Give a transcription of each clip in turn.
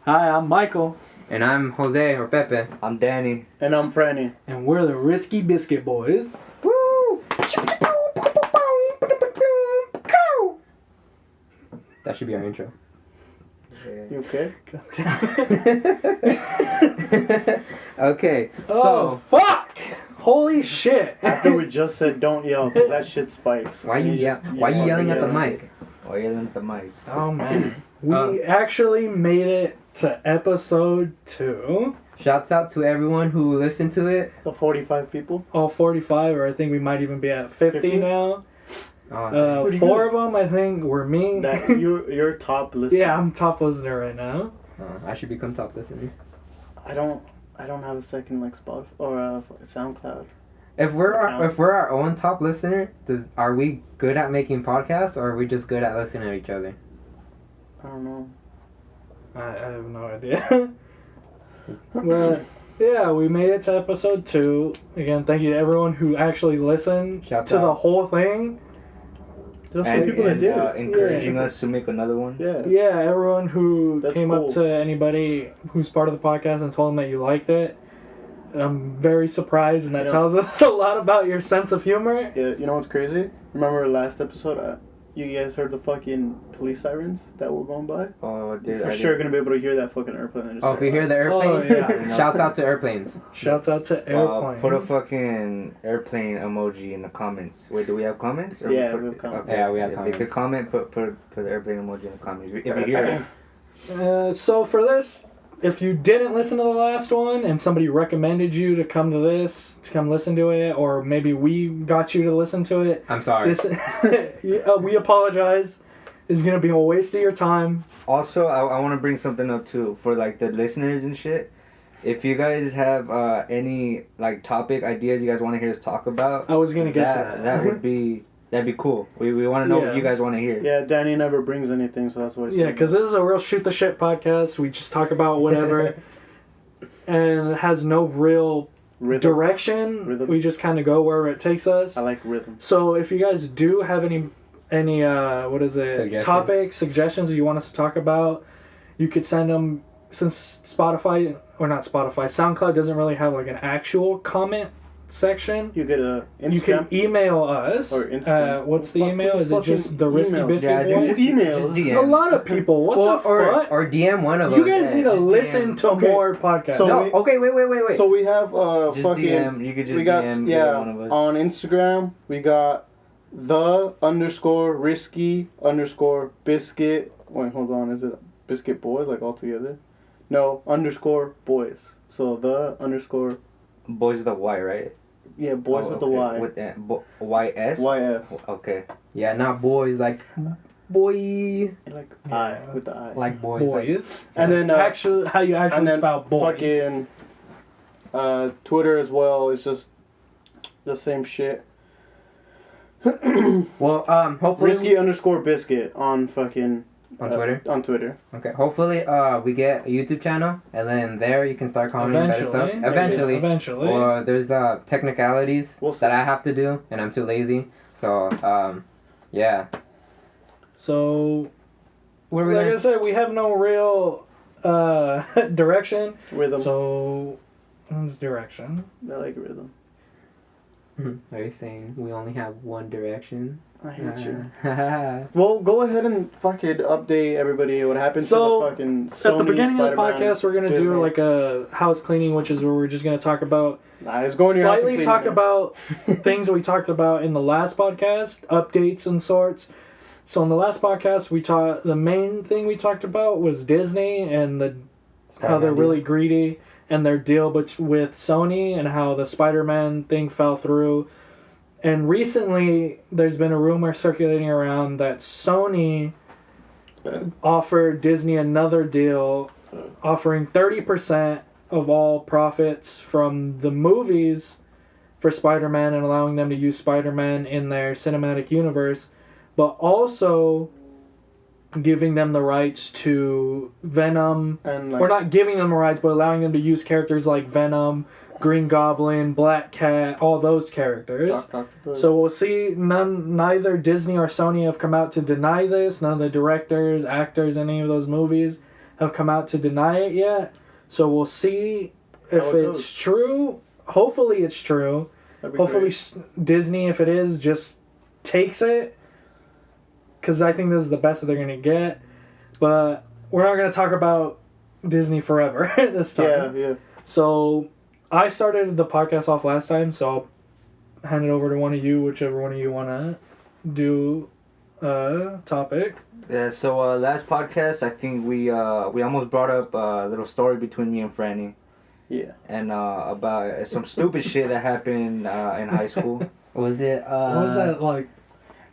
Hi, I'm Michael. And I'm Jose or Pepe. I'm Danny. And I'm Franny. And we're the Risky Biscuit Boys. Woo! That should be our intro. You okay? Okay, Oh, fuck! Holy shit! After we just said don't yell, because that shit spikes. Why you yelling at the mic? Why are you yelling at the mic? Oh, man. We actually made it to episode 2. Shouts out to everyone who listened to it. The 45 people? All 45, or I think we might even be at 50 now. Oh, 4 of them, I think, were me. That you're top listener. Yeah, I'm top listener right now. I should become top listener. I don't have a second like Spotify or SoundCloud. If we're our own top listener, are we good at making podcasts, or are we just good at listening to each other? I don't know. I have no idea. But yeah, we made it to episode 2. Again, thank you to everyone who actually listened Shouts to out. the whole thing. There's some people that did. Encouraging us to make another one. Yeah. Yeah, everyone who That's came cool. up to anybody who's part of the podcast and told them that you liked it. I'm very surprised, and that tells us a lot about your sense of humor. Yeah. You know what's crazy? Remember last episode? You guys heard the fucking police sirens that were going by? Oh, dude. You're for sure gonna be able to hear that fucking airplane. Oh, if you hear the airplane, Oh, yeah. shouts out to airplanes. Shouts out to airplanes. Put a fucking airplane emoji in the comments. Wait, do we have comments? Or Yeah, we have comments. Okay. Yeah, we have If comments. you could comment, put the airplane emoji in the comments. If you hear it. So for this, if you didn't listen to the last one and somebody recommended you to come to this, to come listen to it, or maybe we got you to listen to it, I'm sorry. this we apologize. It's gonna be a waste of your time. Also, I want to bring something up too for like the listeners and shit. If you guys have any like topic ideas you guys want to hear us talk about, I was gonna get to that. That'd be cool. We want to know what you guys want to hear. Yeah, Danny never brings anything, so that's why. Yeah, because this is a real shoot the shit podcast. We just talk about whatever, and it has no real direction. Rhythm. We just kind of go wherever it takes us. I like rhythm. So if you guys do have any topic suggestions that you want us to talk about, you could send them. Since SoundCloud doesn't really have like an actual comment section. You get a Instagram. You can email us. Or Instagram. What's the email? Is it just the Risky emails. Biscuit Yeah, Boys? just emails. DM. A lot of people. What the fuck? Or DM one of us. You guys need to just listen DM. to more podcasts. So No, we- okay, wait. So we have Just fucking. DM. You could just we got DM either one of us. on Instagram we got _risky_biscuit. Wait, hold on. Is it Biscuit Boys like all together? No, _boys. So Boys with a Y, right? boys with the Y. With the YS? YS. Okay. Yeah, not boys like boy. Like Yeah, with the I. Like boys. boys. And then actually, how you actually and then spell boys? fucking Twitter as well. It's just the same shit. Well, hopefully Risky_biscuit on fucking on Twitter. On Twitter. Okay, hopefully we get a YouTube channel, and then there you can start commenting better stuff. Eventually. Or there's technicalities We'll see. that I have to do, and I'm too lazy. So yeah. So, What are we like gonna? I said, we have no real direction. Rhythm. So, what's direction? I like rhythm. Are you saying we only have one direction? I hate you. Yeah. Well, go ahead and fucking update everybody what happened So, to the fucking Sony At the beginning of the Spider-Man, podcast, we're going to do Disney. like a house cleaning, which is where we're just going to talk about, Nah, it's going to your house and slightly clean talk it. about things we talked about in the last podcast, updates and sorts. So in the last podcast, the main thing we talked about was Disney and how they're really greedy and their deal with Sony and how the Spider-Man thing fell through. And recently, there's been a rumor circulating around that Sony offered Disney another deal, offering 30% of all profits from the movies for Spider-Man and allowing them to use Spider-Man in their cinematic universe, but also giving them the rights to Venom. And like, We're not giving them the rights, but allowing them to use characters like Venom, Green Goblin, Black Cat, all those characters. So we'll see. Neither Disney or Sony have come out to deny this. None of the directors, actors, any of those movies have come out to deny it yet. So we'll see if How it it's goes. true. Hopefully it's true. That'd be Hopefully great. Disney, if it is, just takes it. Because I think this is the best that they're going to get. But we're not going to talk about Disney forever this time. Yeah. So I started the podcast off last time, so I'll hand it over to one of you, whichever one of you want to do a topic. Yeah, so last podcast, I think we almost brought up a little story between me and Franny. Yeah. And about some stupid shit that happened in high school. Was it? What was that like?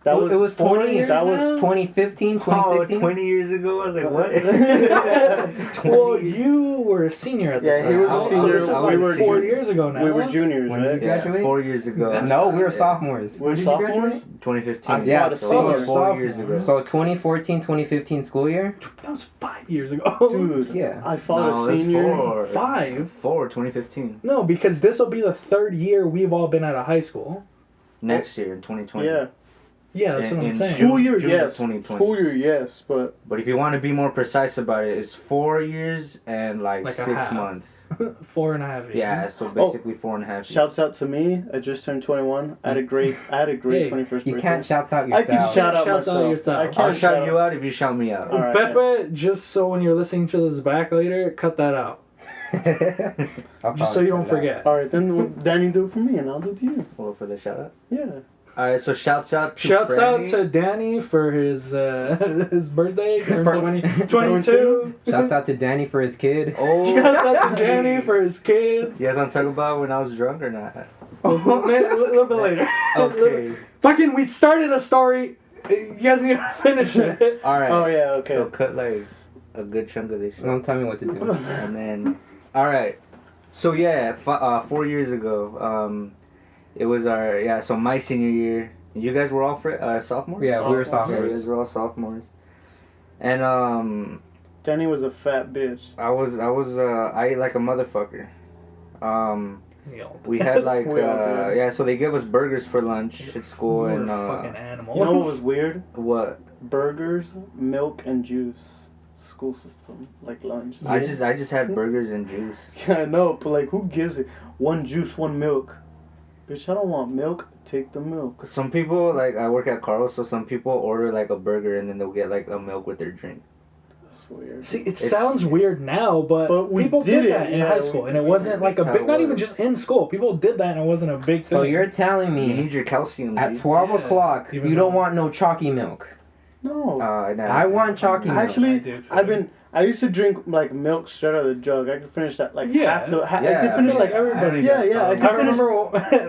That it was 20 years That now? was 2015, Oh, 2016. 20 years ago? I was like, what? 20 Well, you were a senior at the Yeah, time. he was a So senior. this was I like was 4 senior. years ago now. We were juniors, When did right? you graduate? 4 years ago. That's No, we were Yeah. sophomores. We're When did you sophomores? graduate? 2015. Yeah, thought so so. 4 Sophomores. years ago. So 2014, 2015 school year? That was 5 years ago. Dude, Yeah. I fought No, a that's senior. 4. 5? 2015. No, because this will be the 3rd year we've all been out of high school. Next year, in 2020. Yeah. Yeah, that's what I'm In saying. June. School year, of yes. 2020. School year, yes, but But if you want to be more precise about it, it's 4 years and like Like a 6 half. months. 4.5 years. Yeah, so basically 4.5 years. shouts out to me. I just turned 21. I had a great Hey, 21st birthday. You can't shout out I can yourself. shout out Shout out myself. yourself. I I'll can't I'll shout you out if you shout me out. All right, Pepe, just so when you're listening to this back later, cut that out. Just so you don't forget. All right, then Danny do it for me, and I'll do it to you. Well, for the shout out. Yeah. Alright, so shouts out to Shouts out Franny. to Danny for his his birthday, turned bir- 22. Shouts out to Danny for his kid. Oh, Shouts out to Danny for his kid. You guys want to talk about when I was drunk or not? A little bit later. Okay. Fucking, we started a story. You guys need to finish it. Alright. Oh yeah. Okay. So cut like a good chunk of this shit. Don't tell me what to do. And then, alright. So yeah, 4 years ago, it was our, so my senior year. You guys were all sophomores? Yeah, we were Yeah, you sophomores. guys were all sophomores. And Danny was a fat bitch. I ate like a motherfucker. We had like We all did. so they gave us burgers for lunch at school. We're And fucking animals. You know what was weird? what Burgers, milk, and juice. School system, like lunch. I just had burgers and juice. Yeah, I know, but like, who gives it? One juice, one milk. Bitch, I don't want milk. Take the milk. Some people, like, I work at Carl's, so some people order like a burger and then they'll get like a milk with their drink. That's weird. See, it sounds weird now, but we people did did it, that in yeah, high school, and it wasn't like a That's big, how not it even works. just in school. People did that, and it wasn't a big thing. So you're telling You me need your calcium. at dude. 12 Yeah, o'clock even you don't though- want no chalky milk? No. I want chalky milk. Actually, I used to drink like milk straight out of the jug. I could finish that like Yeah. half the. I Yeah, could I finish feel like like everybody Yeah, yeah, I I can remember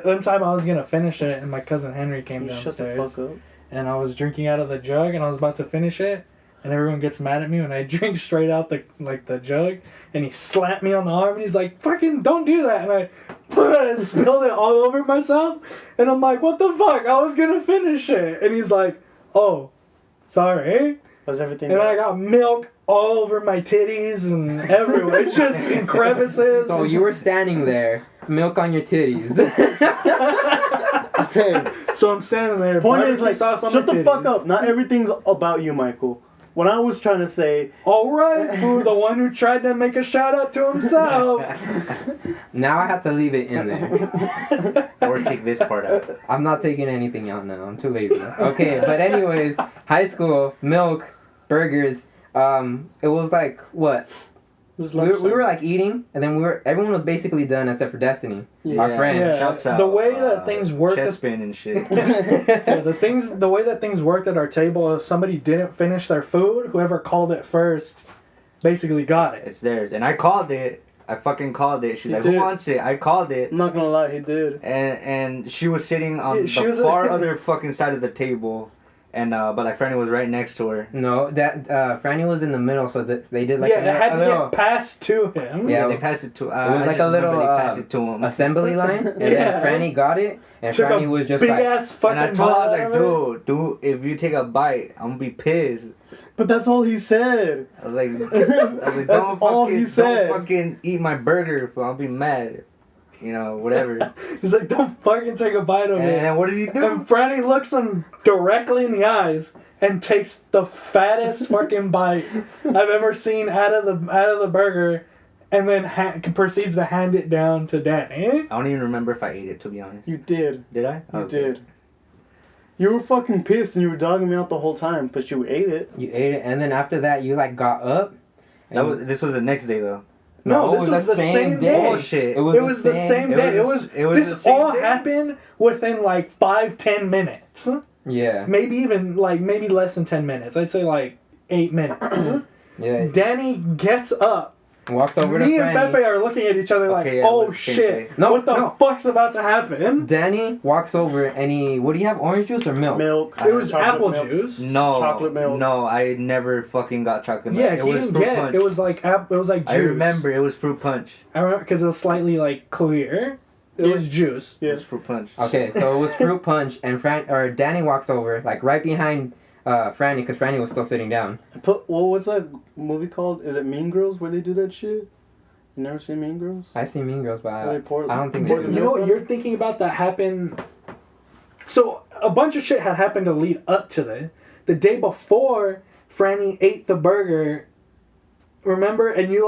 one time I was gonna finish it, and my cousin Henry came You shut the downstairs, fuck up. and I was drinking out of the jug, and I was about to finish it, and everyone gets mad at me when I drink straight out the jug, and he slapped me on the arm, and he's like, "Fucking don't do that!" And I spilled it all over myself, and I'm like, "What the fuck? I was gonna finish it," and he's like, "Oh, sorry." Was everything? And I got milk all over my titties and everywhere. It's just in crevices. So you were standing there, milk on your titties. Okay. So I'm standing there. Point is barbecue like, sauce on shut my the fuck titties. up. Not everything's about you, Michael. When I was trying to say, All right, for the one who tried to make a shout out to himself. Now I have to leave it in there. Or take this part out. I'm not taking anything out now. I'm too lazy. Okay, but anyways, high school, milk, burgers. It was like what? it was We were like eating, and then everyone was basically done except for Destiny, our friend. Yeah. Shouts out. The way that things work Chest at- spin and shit. Yeah, the way that things worked at our table, if somebody didn't finish their food, whoever called it first basically got it. It's theirs. And I called it. I fucking called it. She's You like, did. who wants it? I called it. I'm not gonna lie, he did. And she was sitting on She the was far other fucking side of the table. And, but like, Franny was right next to her. No, that Franny was in the middle, so that they did like Yeah, it had to little get passed to him. Yeah. They passed it to It was like a little, passed it to him. assembly line, and Yeah. then Franny got it, and Took Franny a was just big like, ass fucking And I told her, I was bite like, out of it. dude, if you take a bite, I'm gonna be pissed. But that's all he said. I was like, That's don't all he fucking, said. don't fucking eat my burger, fool. I'll be mad. you know, whatever. He's like, don't fucking take a bite of And it. then what does he do? And Franny looks him directly in the eyes and takes the fattest fucking bite I've ever seen out of the burger, and then proceeds to hand it down to Danny. I don't even remember if I ate it, to be honest. You did. Did I? You did. You were fucking pissed and you were dogging me out the whole time, but you ate it. You ate it, and then after that, you like got up. This was the next day though. No, this was the same day. Bullshit. It was the same day. This all happened within like 5-10 minutes. Yeah. Maybe less than 10 minutes. I'd say like 8 minutes. Yeah. Danny gets up. Walks over to Me and Franny. Pepe are looking at each other like, Okay, yeah, it oh was the same shit. day. No, what the no. fuck's about to happen? Danny walks over and he... What do you have? Orange juice or milk? Milk. It was chocolate apple milk. juice. No. Chocolate milk. No, I never fucking got chocolate milk. Yeah, it he was didn't fruit get punch. it. It was like juice. I remember it was fruit punch. I remember because it was slightly like clear. It was juice. It was fruit punch. Okay, so it was fruit punch, and Danny walks over, like right behind Franny, because Franny was still sitting down. What's that movie called? Is it Mean Girls where they do that shit? You never seen Mean Girls? I've seen Mean Girls, but I Where they pour- don't think pour they the You do. know milk what on you're it? thinking about that happened? So a bunch of shit had happened to lead up to that. The day before, Franny ate the burger. Remember? And you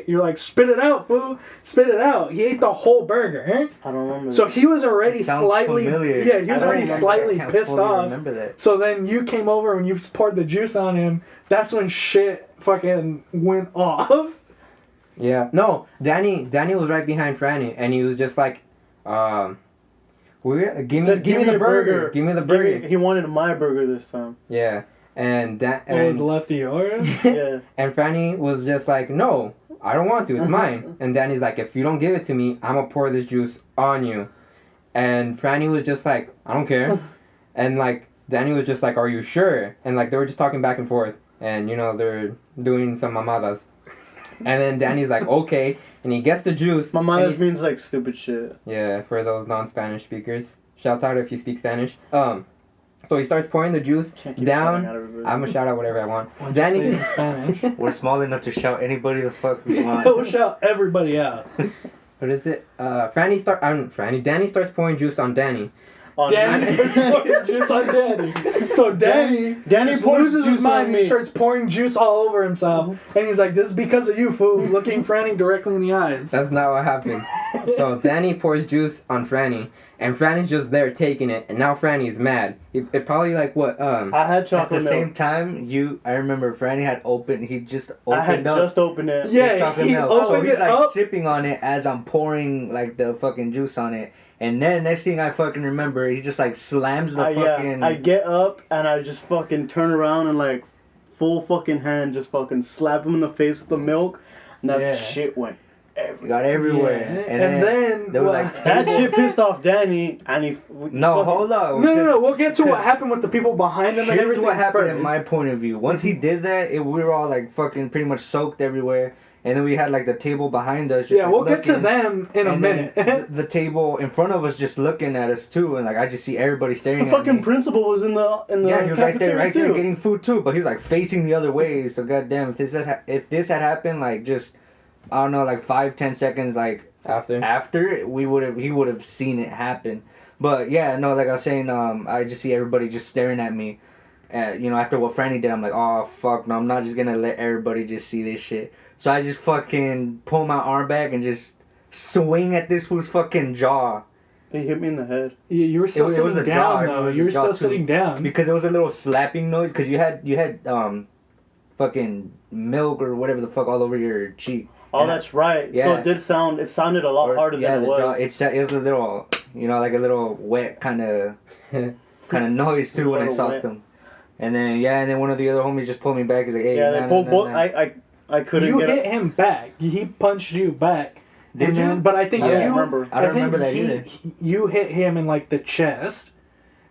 you're like, spit it out, fool! Spit it out. He ate the whole burger. I don't remember. So he was already It sounds slightly, familiar. yeah, he was I don't already remember. slightly I can't pissed fully off. remember that. So then you came over and you poured the juice on him. That's when shit fucking went off. Yeah. No, Danny was right behind Franny, and he was just like, give me the burger. Give me the burger. He wanted my burger this time. Yeah. And It was left of yours. Yeah. And Franny was just like, no, I don't want to. It's mine. And Danny's like, if you don't give it to me, I'm going to pour this juice on you. And Franny was just like, I don't care. And like, Danny was just like, are you sure? And like, they were just talking back and forth. And, you know, they're doing some mamadas. And then Danny's like, okay. And he gets the juice. Mamadas means like stupid shit. Yeah, for those non-Spanish speakers. Shouts out if you speak Spanish. So he starts pouring the juice Can't keep down. calling out everybody. I'm gonna shout out whatever I want. Say it Danny. in Spanish. We're small enough to shout anybody the fuck we want. He'll shout everybody out. What is it? Danny starts pouring juice on Danny. Danny starts pouring juice on Danny. So Danny just pours loses his juice mind on and me. starts pouring juice all over himself. And he's like, this is because of you, fool. Looking Franny directly in the eyes. That's not what happens. So Danny pours juice on Franny, and Franny's just there taking it, and now Franny is mad. It probably like what? I had At chocolate the milk. same time, I remember Franny had he just I had opened up. just opened it. Yeah, his chocolate he milk. So opened he's it like up. sipping on it as I'm pouring like the fucking juice on it. And then next thing I fucking remember, he just like slams the fucking. I get up and I just fucking turn around and like full fucking hand just fucking slap him in the face with the milk, and that Yeah. shit went It got everywhere. Yeah. And then there was well, like That shit pissed off Danny, and he. No, hold on. No. We'll get to what happened with the people behind him and Here's everything. what happened first. in my point of view. Once he did that, we were all like fucking pretty much soaked everywhere. And then we had like the table behind us. Just, Yeah, like, we'll get to looking. them in a And then minute. the table in front of us just looking at us too, and like I just see everybody staring The at fucking me. principal was in the Yeah, he was right there too. getting food too, but he's like facing the other way. So goddamn, if this had happened like just I don't know, like 5-10 seconds like after he would have seen it happen. But yeah, no, like I was saying, I just see everybody just staring at me. After what Franny did, I'm like, oh fuck no, I'm not just gonna let everybody just see this shit. So I just fucking pull my arm back and just swing at this fool's fucking jaw. He hit me in the head. You were still It was sitting a jaw, down, it though. was You a were jaw, still too. sitting down. Because there was a little slapping noise. Because you had fucking milk or whatever the fuck all over your cheek. Oh, And that's right. yeah. So it sounded a lot harder than it was. Jaw, it was a little, like a little wet kind of noise too when I Little socked wet. them. And then one of the other homies just pulled me back. He's like, hey, Yeah, nah, they nah, both. nah, both nah. I couldn't You get hit up. him back. He punched you back. Did And you? then- but I think I don't you. remember. I don't think remember that either. You hit him in like the chest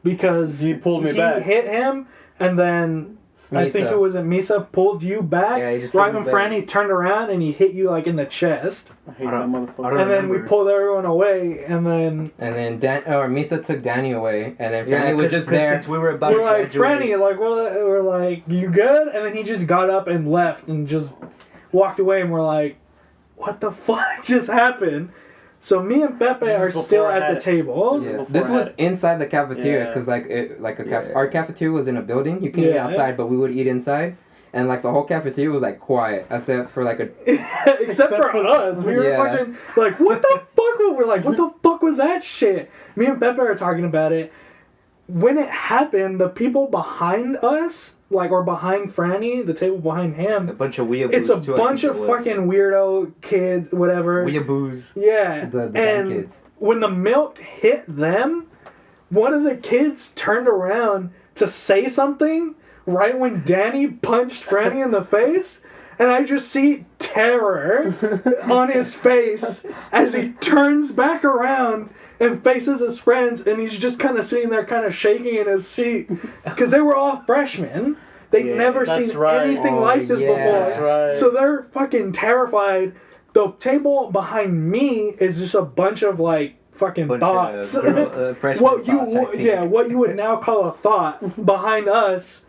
because He pulled me back. He hit him, and then I think Misa. it was Misa pulled you back. Yeah, he just right pulled when me back. Franny turned around and he hit you like in the chest, I hate I that don't- motherfucker. I don't and then we remember. pulled everyone away, and then Misa took Danny away, and then Yeah, Franny was just there. Since we were about we're to like graduate. Franny, like we're like you good, and then he just got up and left and just walked away, and we're like, what the fuck just happened? So me and Pepe are still at the table. Yeah. This was inside the cafeteria because our cafeteria was in a building. You can eat outside, but we would eat inside. And like the whole cafeteria was like quiet, except for like except for us. We were fucking like, what the fuck? We're like, what the fuck was that shit? Me and Pepe are talking about it. When it happened, the people behind us, like, or behind Franny, the table behind him, a bunch of weeaboos. It's a bunch of fucking weirdo kids, whatever. Weeaboos. Yeah. The and kids. When the milk hit them, one of the kids turned around to say something right when Danny punched Franny in the face. And I just see terror on his face as he turns back around and faces his friends, and he's just kind of sitting there kind of shaking in his seat. Because they were all freshmen. They'd never seen anything like this before. That's right. So they're fucking terrified. The table behind me is just a bunch of, like, fucking thoughts. What you would now call a thought behind us.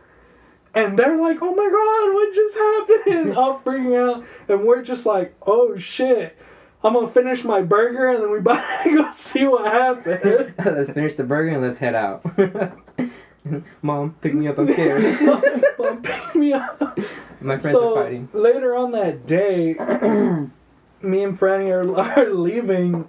And they're like, oh my god, what just happened? All freaking out. And we're just like, oh shit. I'm gonna finish my burger and then we about to go see what happened. Let's finish the burger and let's head out. Mom, pick me up upstairs. Mom, pick me up. My friends are fighting. Later on that day, me and Franny are leaving,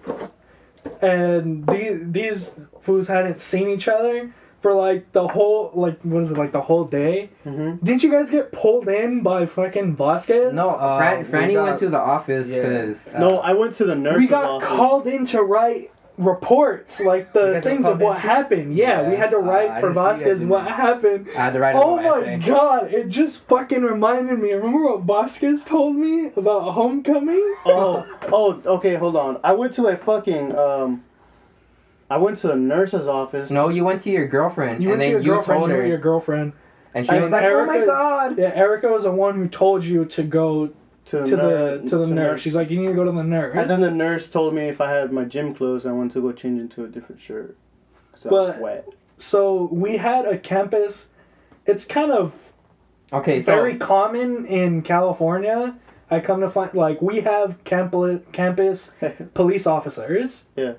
and these fools hadn't seen each other for like the whole, like, what is it, like the whole day? Mm-hmm. Didn't you guys get pulled in by fucking Vasquez? No, Franny went to the office because... no, I went to the nurse's office. We got called in to write reports, like the things of what happened. Yeah, we had to write for Vasquez what happened. I had to write a Oh my god, it just fucking reminded me. Remember what Vasquez told me about homecoming? Okay, hold on. I went to a fucking, I went to the nurse's office. No, you went to your girlfriend. You went to your girlfriend. You were your girlfriend. And she was like, Erica, oh my god. Yeah, Erica was the one who told you to go to the nurse. She's like, you need to go to the nurse. And then the nurse told me if I had my gym clothes, I wanted to go change into a different shirt. Because I was wet. So we had a campus. It's kind of very common in California. I come to find, like, we have campus police officers. Yeah.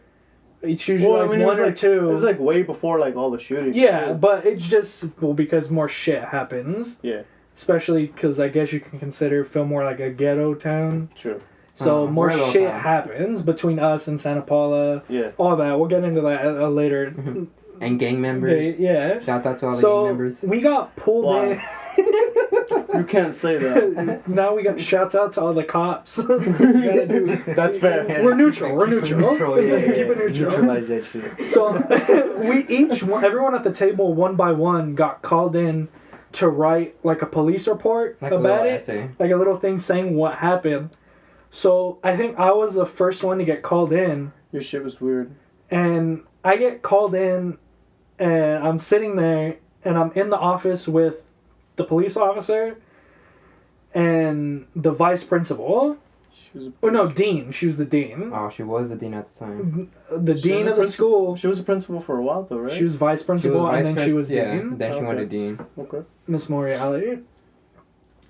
It's usually one or two. It was like way before like all the shootings. Yeah, but it's just because more shit happens. Yeah. Especially because I guess you can consider Fillmore like a ghetto town. True. So more shit happens between us and Santa Paula. Yeah. All that. We'll get into that later. Mm-hmm. And gang members. Shouts out to all the gang members. We got pulled in. You can't say that. Now we got shouts out to all the cops. That's fair. We're neutral. Keep it neutral. Neutralize that shit. So everyone at the table, one by one, got called in to write like a police report about it. Essay. Like a little thing saying what happened. So I think I was the first one to get called in. Your shit was weird. And I get called in, and I'm sitting there, and I'm in the office with the police officer and the vice principal. Dean. She was the dean. Oh, she was the dean at the time. The dean of the school. She was the principal for a while, though, right? She was vice principal, and then she was dean. Then she went to dean. Okay. Miss Moriali.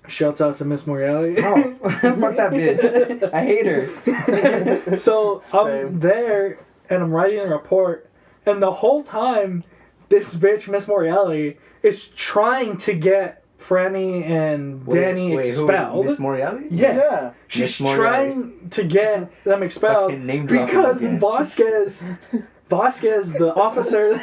Shouts out to Miss Moriali. Oh, fuck that bitch. I hate her. So I'm there, and I'm writing a report, and the whole time, this bitch, Miss Moriali, is trying to get Franny and Danny expelled. Miss Moriali? Yes. Yeah. She's trying to get them expelled because Vasquez, the officer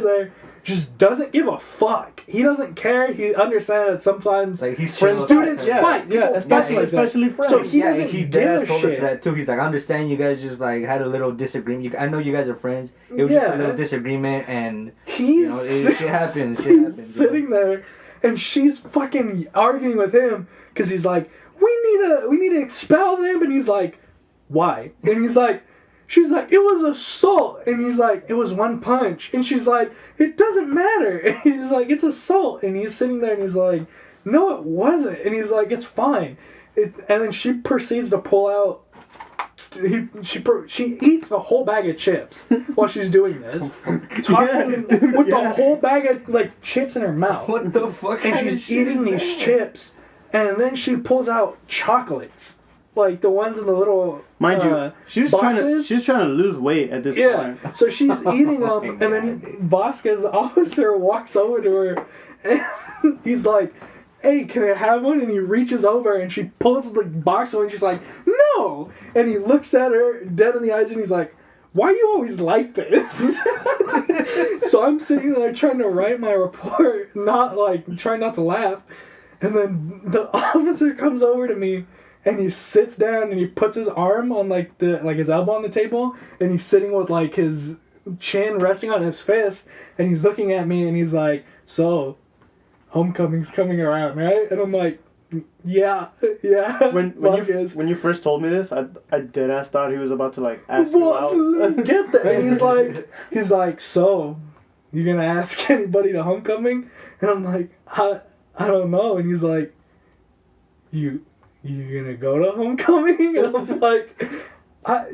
there, just doesn't give a fuck. He doesn't care. He understands that sometimes like he's students fight. Yeah, especially friends. So he doesn't give a told shit. Us that too. He's like, I understand you guys just like had a little disagreement. I know you guys are friends. It was just a little disagreement, and shit happens. He's sitting there, and she's fucking arguing with him because he's like, we need to expel them, and he's like, why? And he's like. She's like, it was assault. And he's like, it was one punch. And she's like, it doesn't matter. And he's like, it's assault. And he's sitting there and he's like, no, it wasn't. And he's like, it's fine. And then she proceeds to pull out, she eats a whole bag of chips while she's doing this. With the whole bag of like chips in her mouth. What the fuck? And she's eating these chips. And then she pulls out chocolates. like the ones in the little mind you, she's trying to lose weight at this point. So she's eating them, and then Vasquez officer walks over to her, and he's like, "Hey, can I have one?" And he reaches over, and she pulls the box away, and she's like, "No!" And he looks at her dead in the eyes, and he's like, "Why are you always like this?" So I'm sitting there trying to write my report, trying not to laugh, and then the officer comes over to me. And he sits down and he puts his arm on his elbow on the table, and he's sitting with like his chin resting on his fist, and he's looking at me and he's like, "So, homecoming's coming around, right?" And I'm like, yeah. When you first told me this, I dead ass thought he was about to like ask you out. Get that? And he's like, "So, you gonna ask anybody to homecoming?" And I'm like, I don't know. And he's like, You gonna go to homecoming?" And I'm like,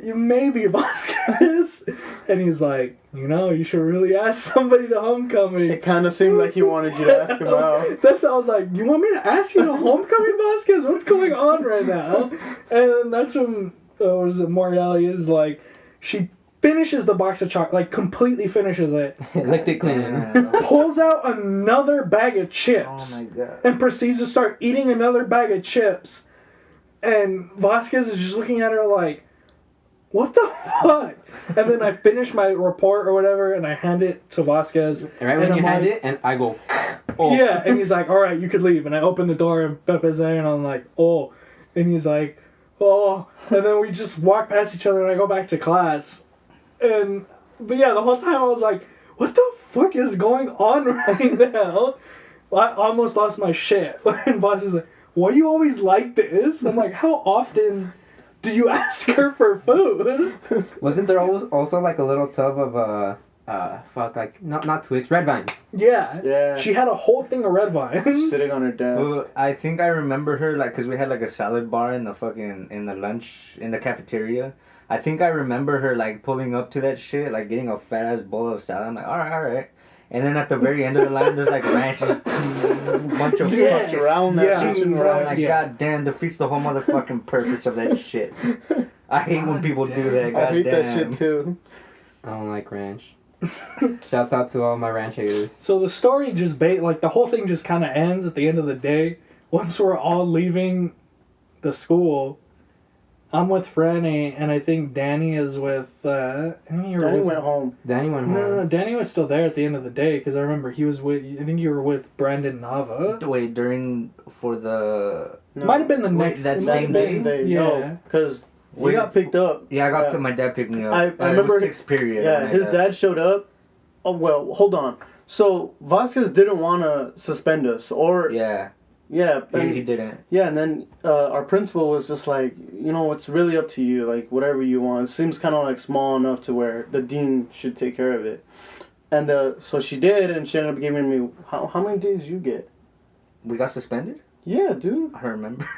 "Maybe, Vasquez." And he's like, "You should really ask somebody to homecoming." It kind of seemed like he wanted you to ask him out. That's how I was like, "You want me to ask you to homecoming, Vasquez? What's going on right now?" And then that's when, Morielli is like, she finishes the box of chocolate, like completely finishes it. Licked it clean. Pulls out another bag of chips. Oh my God. And proceeds to start eating another bag of chips. And Vasquez is just looking at her like, "What the fuck?" And then I finish my report or whatever, and I hand it to Vasquez. And right when you hand it, and I go, "Oh." Yeah, and he's like, "All right, you could leave." And I open the door, and Pepe's there, and I'm like, "Oh." And he's like, "Oh." And then we just walk past each other, and I go back to class. But yeah, the whole time I was like, "What the fuck is going on right now?" I almost lost my shit. And Boss was like, "Why are you always like this?" I'm like, "How often do you ask her for food?" Wasn't there also like a little tub of not Twix, Red Vines? Yeah. She had a whole thing of Red Vines sitting on her desk. Well, I think I remember her cause we had like a salad bar in the cafeteria. I think I remember her like pulling up to that shit, like getting a fat ass bowl of salad. I'm like, all right. And then at the very end of the line, there's like ranch, just a bunch of fucked around that shit. I'm like, God damn, defeats the whole motherfucking purpose of that shit. I hate when people do that. God I hate damn. that shit too. I don't like ranch. Shouts out to all my ranch haters. So the story just the whole thing just kind of ends at the end of the day. Once we're all leaving the school, I'm with Franny, and I think Danny is with... Danny went home. Danny went home. No, Danny was still there at the end of the day, because I remember he was with... I think you were with Brandon Nava. Wait, Might have been the next... that same day? Yeah. No, because we got picked up. Yeah, my dad picked me up. I remember... It was 6th period. Yeah, his dad showed up. Oh, well, hold on. So, Vasquez didn't want to suspend us, or... Yeah, and, he didn't. Yeah, and then our principal was just like, it's really up to you, like, whatever you want. It seems kind of like small enough to where the dean should take care of it. And so she did, and she ended up giving me, how many days you get? We got suspended? Yeah, dude. I don't remember.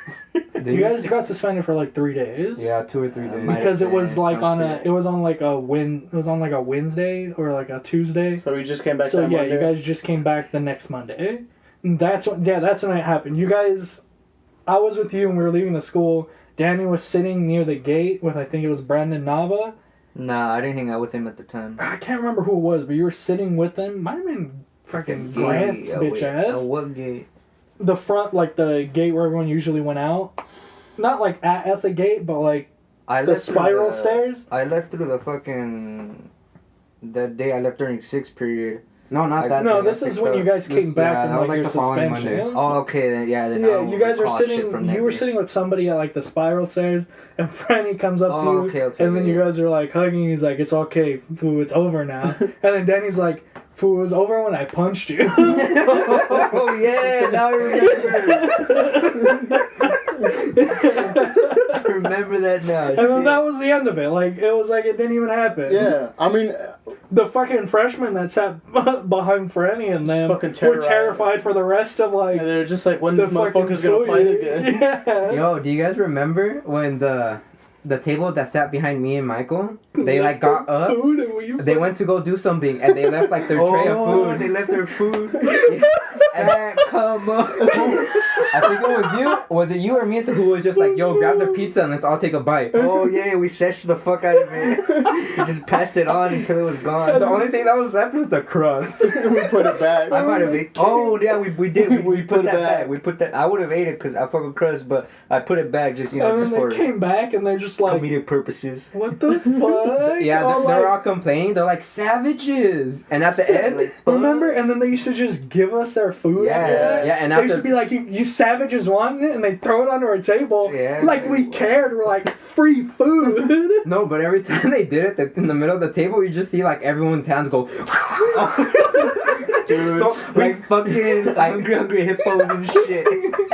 You guys got suspended for like 3 days. Yeah, 2 or 3 days. Because it was like it was on like a Wednesday or like a Tuesday. So we just came back. So yeah, Monday. you guys just came back the next Monday. And that's when it happened. You guys, I was with you and we were leaving the school. Danny was sitting near the gate with, I think it was Brandon Nava. Nah, I didn't hang out with him at the time. I can't remember who it was, but you were sitting with him. Might have been fucking Grant's bitch ass. What gate? The front, like the gate where everyone usually went out. Not like at the gate, but like the spiral stairs. I left through the fucking... That day I left during 6th period. No, not that. No, this is when you guys came back and like your suspension. Oh, okay, then yeah. Then yeah, you guys were sitting. You were sitting with somebody at like the spiral stairs, and Franny comes up to you, and then you guys are like hugging. He's like, "It's okay, Foo, it's over now." And then Danny's like, "Foo, it was over when I punched you." Oh yeah, now I remember. I remember that now. And then that was the end of it. Like it was like it didn't even happen. Yeah, I mean, the fucking freshmen that sat behind Franny and them were terrified for the rest of like. Yeah, they're just like, when the motherfucker's gonna fight again. Yeah. Yo, do you guys remember when the table that sat behind me and Michael, they like got up, they went to go do something, and they left like their tray of food. They left their food. Come on. I think it was you. Was it you or me who was just like, yo, grab the pizza and let's all take a bite. Oh yeah, we seshed the fuck out of it. We just passed it on until it was gone. The only thing that was left was the crust. We put it back. I might have ate. Oh yeah, we did. We put that back. back. We put that. I would have ate it because I fuck with crust, but I put it back just And just then for they came back and they're just like, comedic purposes. what the fuck? Yeah, I'm they were like, all complaining. They're like, savages. And at the end, remember? And then they used to just give us their food. Yeah. after that. Yeah, and they used to be like, you savages want it, and they throw it onto our table. Yeah. Like we cared. We're like, free food. no, but every time they did it, in the middle of the table, you just see like everyone's hands go. Dude, So Like fucking hungry hippos and shit.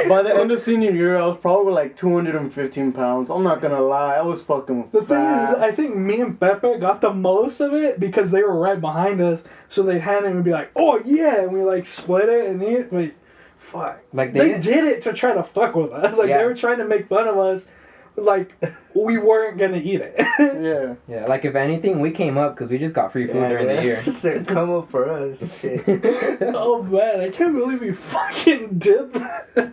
by the end of senior year, I was probably like 215 pounds. I'm not gonna lie, I was fucking The thing fat. is, I think me and Pepe got the most of it because they were right behind us. So they'd hand it and be like, oh yeah, and we like split it and eat it. Like, fuck. Like They did it to try to fuck with us. Like Yeah. they were trying to make fun of us. Like we weren't gonna eat it. Yeah. Yeah, like if anything, we came up because we just got free food during the year. Said, come up for us. Shit. Oh man, I can't believe we fucking did that.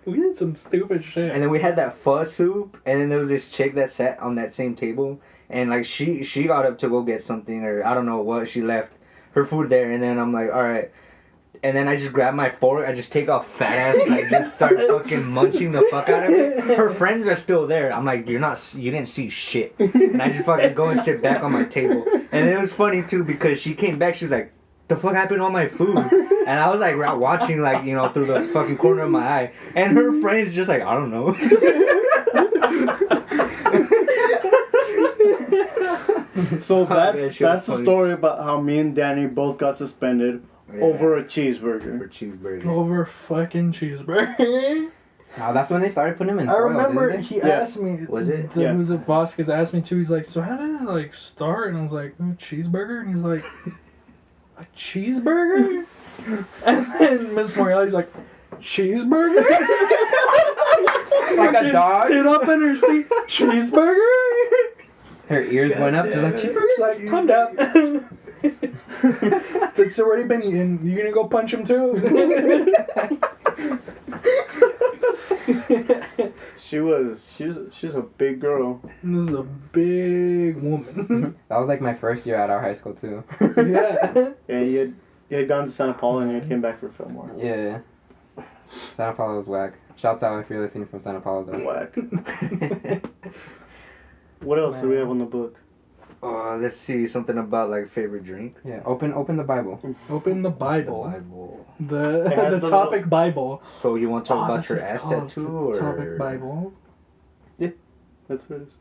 We did some stupid shit. And then we had that pho soup, and then there was this chick that sat on that same table, and like she got up to go get something, or I don't know what, she left her food there, and then I'm like, all right. And then I just grab my fork, I just take off fat ass, like just start fucking munching the fuck out of it. Her friends are still there. I'm like, you didn't see shit. And I just fucking go and sit back on my table. And it was funny too because she came back, she's like, the fuck happened to all my food? And I was like watching like, through the fucking corner of my eye. And her friend's just like, I don't know. So that that's shit was the funny. story about how me and Danny both got suspended over a cheeseburger. For cheeseburger. Over fucking cheeseburger. Oh, that's when they started putting him in I foil, remember didn't they? he Yeah. asked me. Was it? The, Yeah. Who's it? Vasquez asked me too. He's like, so how did it like start? And I was like, cheeseburger. And he's like, a cheeseburger. And then Miss Morelli's like, cheeseburger. Like a dog? Sit up in her seat. Cheeseburger. Her ears went up. She was like, She's cheeseburger. like, calm down. It's already been eaten. You gonna go punch him too? She's a big girl. This is a big woman. That was like my first year at our high school too. Yeah. Yeah, you had gone to Santa Paula and you came back for Fillmore. Yeah. Santa Paula was whack. Shouts out if you're listening from Santa Paula though. Whack. What else do we have on the book? Let's see, something about like favorite drink. Yeah, open the Bible. Open the Bible. Bible. The has the topic Bible. So you want to talk about that's your what it's ass called. tattoo It's or the topic Bible. That's what it is.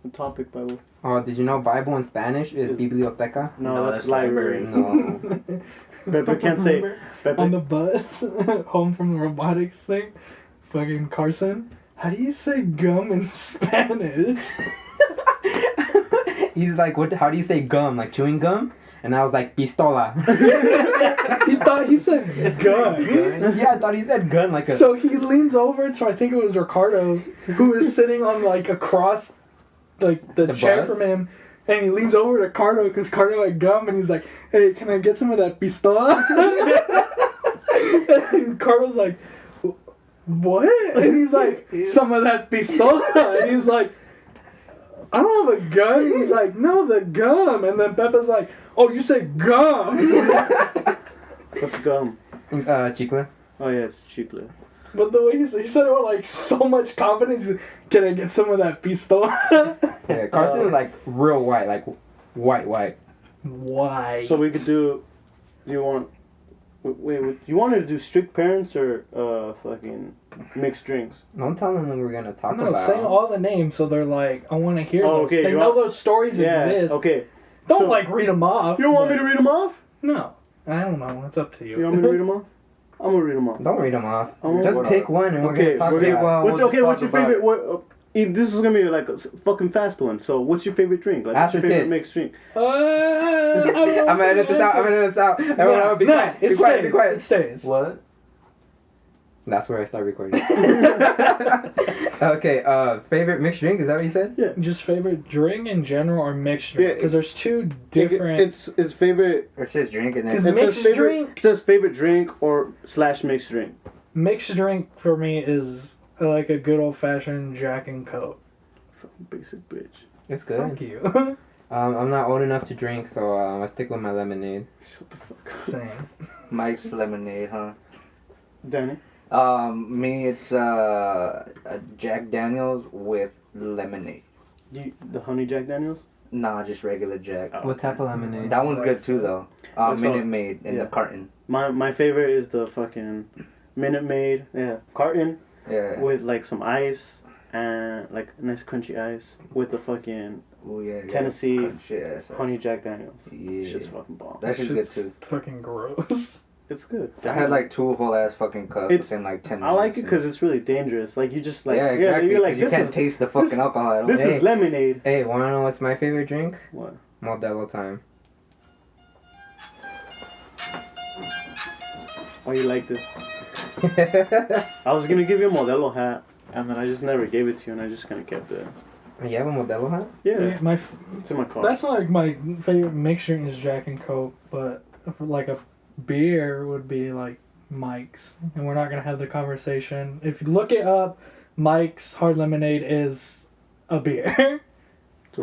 The topic Bible. Oh, did you know Bible in Spanish is Is- biblioteca? No, that's library. No. Pepe can't say. On Pepe. the bus, home from the robotics thing, fucking Carson. How do you say gum in Spanish? He's like, what? How do you say gum? Like chewing gum? And I was like, pistola. He thought he said gun. Yeah, I thought he said gun like a. So he leans over to, I think it was Ricardo, who is sitting on like across like the chair bus? from him. And he leans over to Cardo because Cardo had gum and he's like, hey, can I get some of that pistola? And Cardo's like, what? And he's like, some of that pistola. And he's like, I don't have a gun. And he's like, no, the gum. And then Peppa's like, oh, you say gum. What's gum? Chicle. Oh yeah, it's chicle. But the way he said it with like so much confidence, he's like, can I get some of that pistola? Yeah, Carson is like real white, like white. Why? So we could do. Wait, you wanted to do strict parents or fucking mixed drinks? Don't tell them what we're gonna talk No, about. say all the names so they're like, I want to hear Oh, those. okay, They you know want- those stories exist. Okay. Don't So- like read them off. You don't want me but- to read them off? No, I don't know. It's up to you. You want me to read them off? I'm gonna read them off. Don't read them off. Oh, Just what pick one and we're Okay, gonna talk we're about gonna- it. We'll just What's your talk about favorite? This is gonna be like a fucking fast one. So, what's your favorite drink? Like, what's Ass or your favorite tits? mixed drink? I'm gonna edit this out. Be quiet. Everyone, be quiet. It Be quiet. Be stays. quiet. It stays. What? That's where I start recording. Okay, favorite mixed drink, is that what you said? Yeah. Just favorite drink in general or mixed drink? Yeah, Because there's two different. It's his favorite. It says drink and then. Because It mixed says favorite, drink. it says favorite drink or / mixed drink. Mixed drink for me is like a good old fashioned Jack and Coke. Fucking basic bitch. It's good. Thank you. I'm not old enough to drink, so I stick with my lemonade. Shut the fuck up. Same. Mike's lemonade, huh? Danny. Me, it's a Jack Daniels with lemonade. The honey Jack Daniels? Nah, just regular Jack. Oh. What type of lemonade? That one's good too, though. So- Minute Maid in yeah. the carton. My favorite is the fucking Minute Maid, carton Yeah. with like some ice and like nice crunchy ice with the fucking Oh yeah. Tennessee Yeah, honey Jack Daniels. Yeah. Shit's fucking bomb. That shit's good Shit's too. fucking gross. It's good. I had like 2 whole ass fucking cups It's- within like 10 I minutes. like it because it's really dangerous. Like you just like yeah, exactly. you're like you this can't is taste the fucking this- alcohol. I don't this think. is lemonade. Hey, wanna know what's my favorite drink? What? Modelo time. Why you like this? I was gonna give you a Modelo hat, and then I just never gave it to you, and I just kind of kept it. You have a Modelo hat? Yeah, My it's in my car. that's not like my favorite mixed drink is Jack and Coke, but for like a beer would be like Mike's, and we're not gonna have the conversation. If you look it up, Mike's Hard Lemonade is a beer.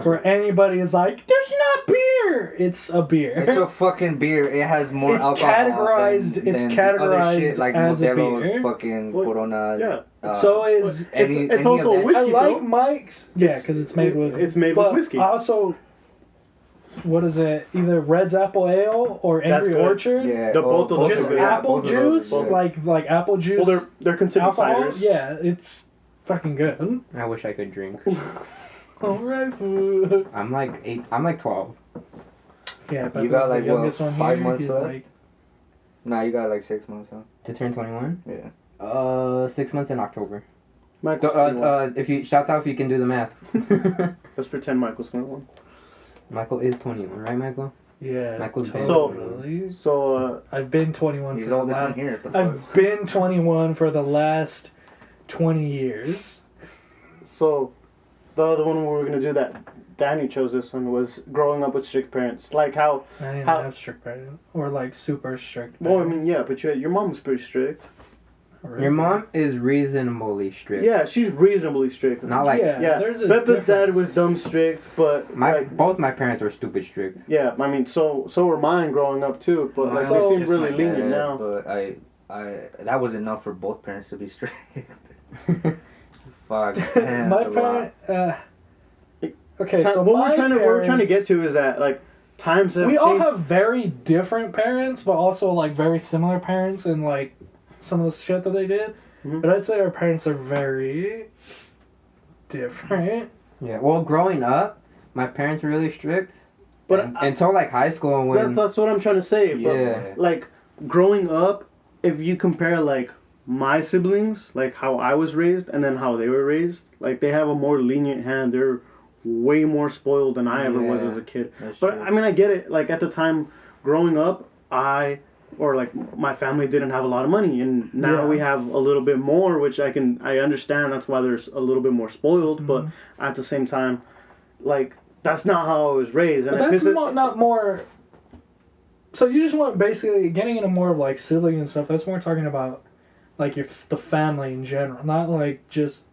For anybody is like, there's not beer. It's a beer. It's a fucking beer. It has more It's alcohol. categorized- Than, it's than categorized other shit, like as a Modelo's, beer. fucking Well, Coronas. yeah. So is It's also a that. whiskey. I like though. Mike's. Yeah, because it's made with. It's made with but whiskey. Also, what is it? Either Red's Apple Ale or That's Angry good. Orchard. Yeah, The both of those Just are good. apple both of those juice, are good. like apple juice. Well, they're considered alcohol. ciders. Yeah, it's fucking good. I wish I could drink. All right, food. I'm like 12. Yeah, but You this got, is like, the youngest what, one 5 here. months He's left? like, Nah, you got like 6 months, huh? To turn 21? Yeah. 6 months in October. Michael's 21. If you shout out if you can do the math. Let's pretend Michael's 21. Michael is 21, right, Michael? yeah. Michael's totally. So I've been 21 He's for the oldest one last. here. What the fuck? I've been 21 for the last 20 years. so the other one we were gonna do that Danny chose this one was growing up with strict parents. Like how I didn't How- have strict parents or like super strict. well, I parents. mean, yeah, but your mom was pretty strict. Really. Your mom is reasonably strict. Yeah, she's reasonably strict. Not like Yeah, yeah. there's a Peppa's difference. dad was dumb strict, but like, both my parents were stupid strict. yeah, I mean, so were mine growing up too. But like, So- they seem Just really my lenient dad, now. But I that was enough for both parents to be strict. Fuck. Man, My that's a lot. parent. Okay, so what my we're trying to get parents- to is that like times have We all changed. have very different parents, but also like very similar parents and like some of the shit that they did. Mhm. But I'd say our parents are very different. Yeah. Well, growing up, my parents were really strict. But Until like high school when that's what I'm trying to say. But Yeah. like growing up, if you compare like my siblings, like how I was raised and then how they were raised, like they have a more lenient hand. They're way more spoiled than I ever was Yeah, as a kid. that's But true. I mean, I get it. Like at the time, growing up, my family didn't have a lot of money, and now Yeah. we have a little bit more, which I understand. That's why there's a little bit more spoiled. But at the same time, like that's not how I was raised. And But it that's pisses- not more. So you just want basically getting into more of like siblings and stuff. That's more talking about like the family in general, not like just.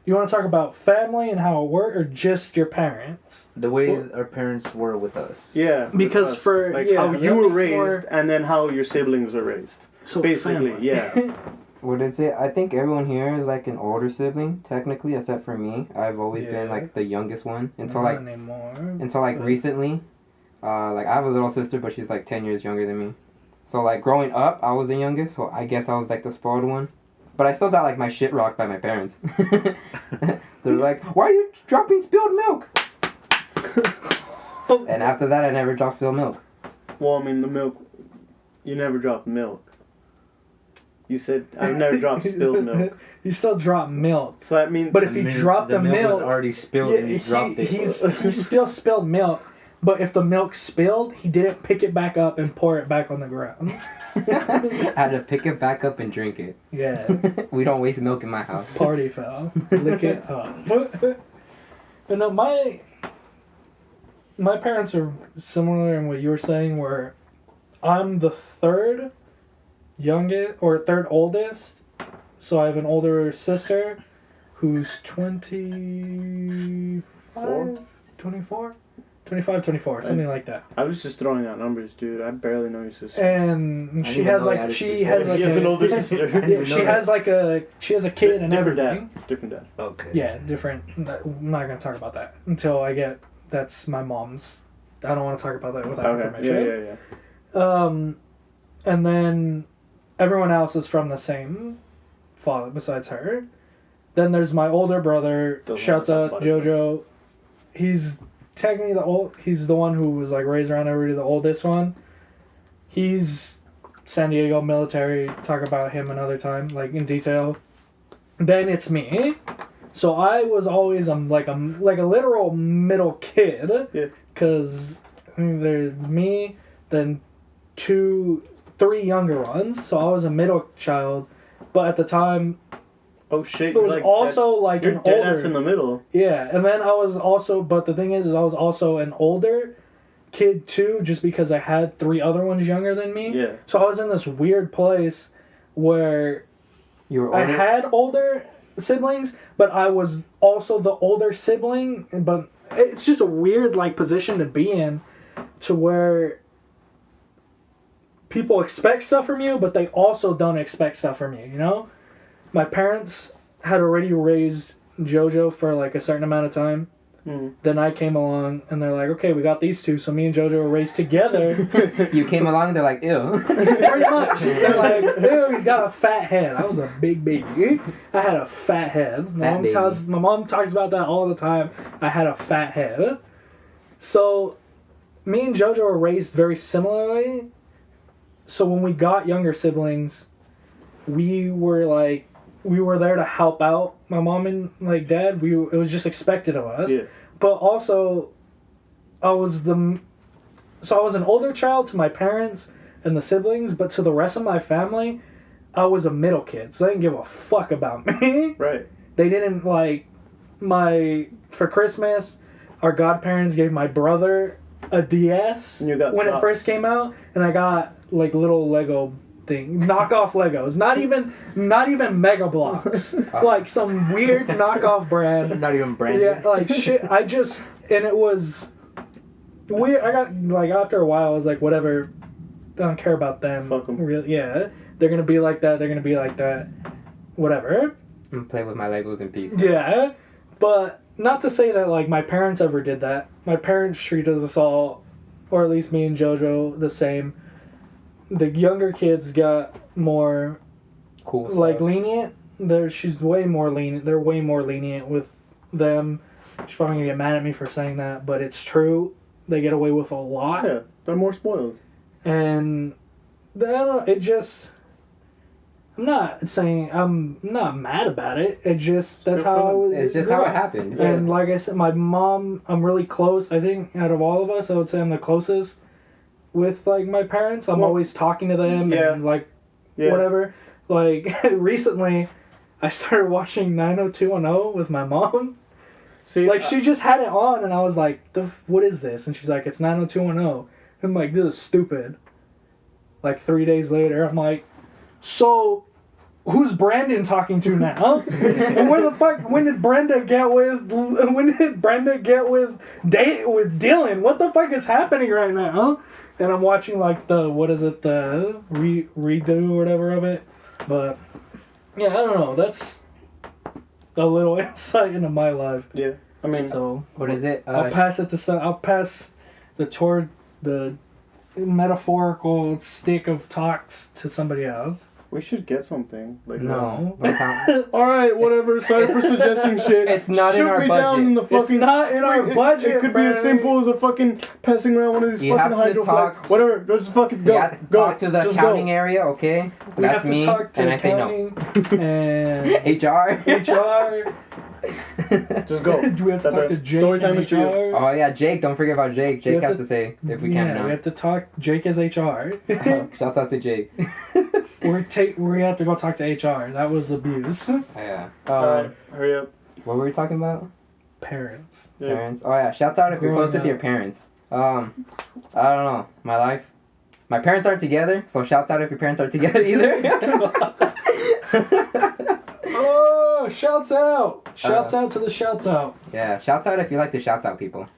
You want to talk about family and how it worked, or just your parents? The way Well- our parents were with us. Yeah, Because us. for- like yeah, how that you were makes raised more- and then how your siblings were raised. So Basically, family. yeah. What is it? I think everyone here is like an older sibling, technically, except for me. I've always been Yeah. like the youngest one Not anymore. until like But- recently. Like I have a little sister, but she's like 10 years younger than me. So like growing up, I was the youngest, so I guess I was like the spoiled one. But I still got like my shit rocked by my parents. They're like, "Why are you dropping spilled milk?" And after that, I never dropped spilled milk. Well, I mean, the milk. You never dropped milk. You said I've never dropped spilled milk. You still drop milk. So that means. But if you drop the was milk, already spilled yeah, and you dropped it. he still spilled milk, But if the milk spilled, he didn't pick it back up and pour it back on the ground. I had to pick it back up and drink it. Yeah. We don't waste milk in my house. Party foul. Lick it up. But no, my parents are similar in what you were saying, where I'm the third oldest. So I have an older sister who's 24, 24, something like that. I was just throwing out numbers, dude. I barely know your sister. And she has an older sister. Yeah, she has a kid and everything. Different dad. Okay. Yeah, different. I'm not gonna talk about that until I get. That's my mom's. I don't want to talk about that without information. Yeah. And then everyone else is from the same father besides her. Then there's my older brother. Shouts out Jojo. He's technically he's the one who was like raised around everybody, the oldest one. He's San Diego military. Talk about him another time, like in detail. Then it's me. So I was always like a literal middle kid. Yeah. Cause there's me, then 3 younger ones. So I was a middle child, but at the time. Oh shit! It was also like you're an dead older. ass in the middle. Yeah, and then I was also, but the thing is I was also an older kid too, just because I had 3 other ones younger than me. Yeah. So I was in this weird place where I had older siblings, but I was also the older sibling. But it's just a weird like position to be in, to where people expect stuff from you, but they also don't expect stuff from you. You know. My parents had already raised JoJo for like a certain amount of time. Mm. Then I came along and they're like, okay, we got these 2, so me and JoJo were raised together. You came along, they're like, ew. Pretty much. They're like, ew, he's got a fat head. I was a big baby. I had a fat head. My mom talks about that all the time. I had a fat head. So me and JoJo were raised very similarly. So when we got younger siblings, we were there to help out my mom and like dad. It was just expected of us. Yeah. But also, I was an older child to my parents and the siblings, but to the rest of my family, I was a middle kid. So they didn't give a fuck about me. Right. They didn't for Christmas, our godparents gave my brother a DS when it first came out, and I got like little Lego knockoff Legos, not even Mega Bloks, like some weird knockoff brand. Not even branded. Yeah, like shit. And it was weird. I got like after a while, I was like, whatever. I don't care about them. Fuck 'em. Really, yeah, they're gonna be like that. They're gonna be like that. Whatever. And play with my Legos in peace. Yeah, but not to say that like my parents ever did that. My parents treated us all, or at least me and JoJo, the same. The younger kids got more cool stuff. like lenient. She's way more lenient. They're way more lenient with them. She's probably gonna get mad at me for saying that, but it's true. They get away with a lot. Yeah, they're more spoiled. And I don't know, it just. I'm not saying I'm not mad about it. It just that's how I was. It's just how it happened. Yeah. And like I said, my mom, I'm really close. I think out of all of us, I would say I'm the closest with like my parents. I'm always talking to them and like whatever. Like recently, I started watching 90210 with my mom. See, like she just had it on, and I was like, "What is this?" And she's like, "It's 90210." I'm like, "This is stupid." Like 3 days later, I'm like, "So, who's Brandon talking to now? And where the fuck? When did Brenda get with Dylan? What the fuck is happening right now?" And I'm watching like the redo or whatever of it. But yeah, I don't know. That's a little insight into my life. Yeah, I mean, so what is it? I'll pass the metaphorical stick of talks to somebody else. We should get something. Like no. Alright, whatever. Sorry for suggesting shit. It's not in our budget. Down in the fucking, it's not in our budget. It could be as simple as a fucking passing around one of these fucking hydro whatever. Just fucking go. You have to talk to the accounting area, okay? We That's have to me. talk to and accounting I say no. And HR. Just go. Do we have to talk to Jake? Story time and is for you. HR? Oh yeah, Jake. Don't forget about Jake. Jake has to say if we can Yeah, now. we have to talk. Jake is HR. Shouts out to Jake. we have to go talk to HR. That was abuse. Yeah. Alright, hurry up. What were we talking about? Parents. Yeah. Parents. Oh yeah. Shouts out if you're Growing close with up. your parents. I don't know. My life. My parents aren't together, so shouts out if your parents aren't together either. Oh, shouts out! Shouts out to the shouts out. Yeah. Shouts out if you like to shouts out people.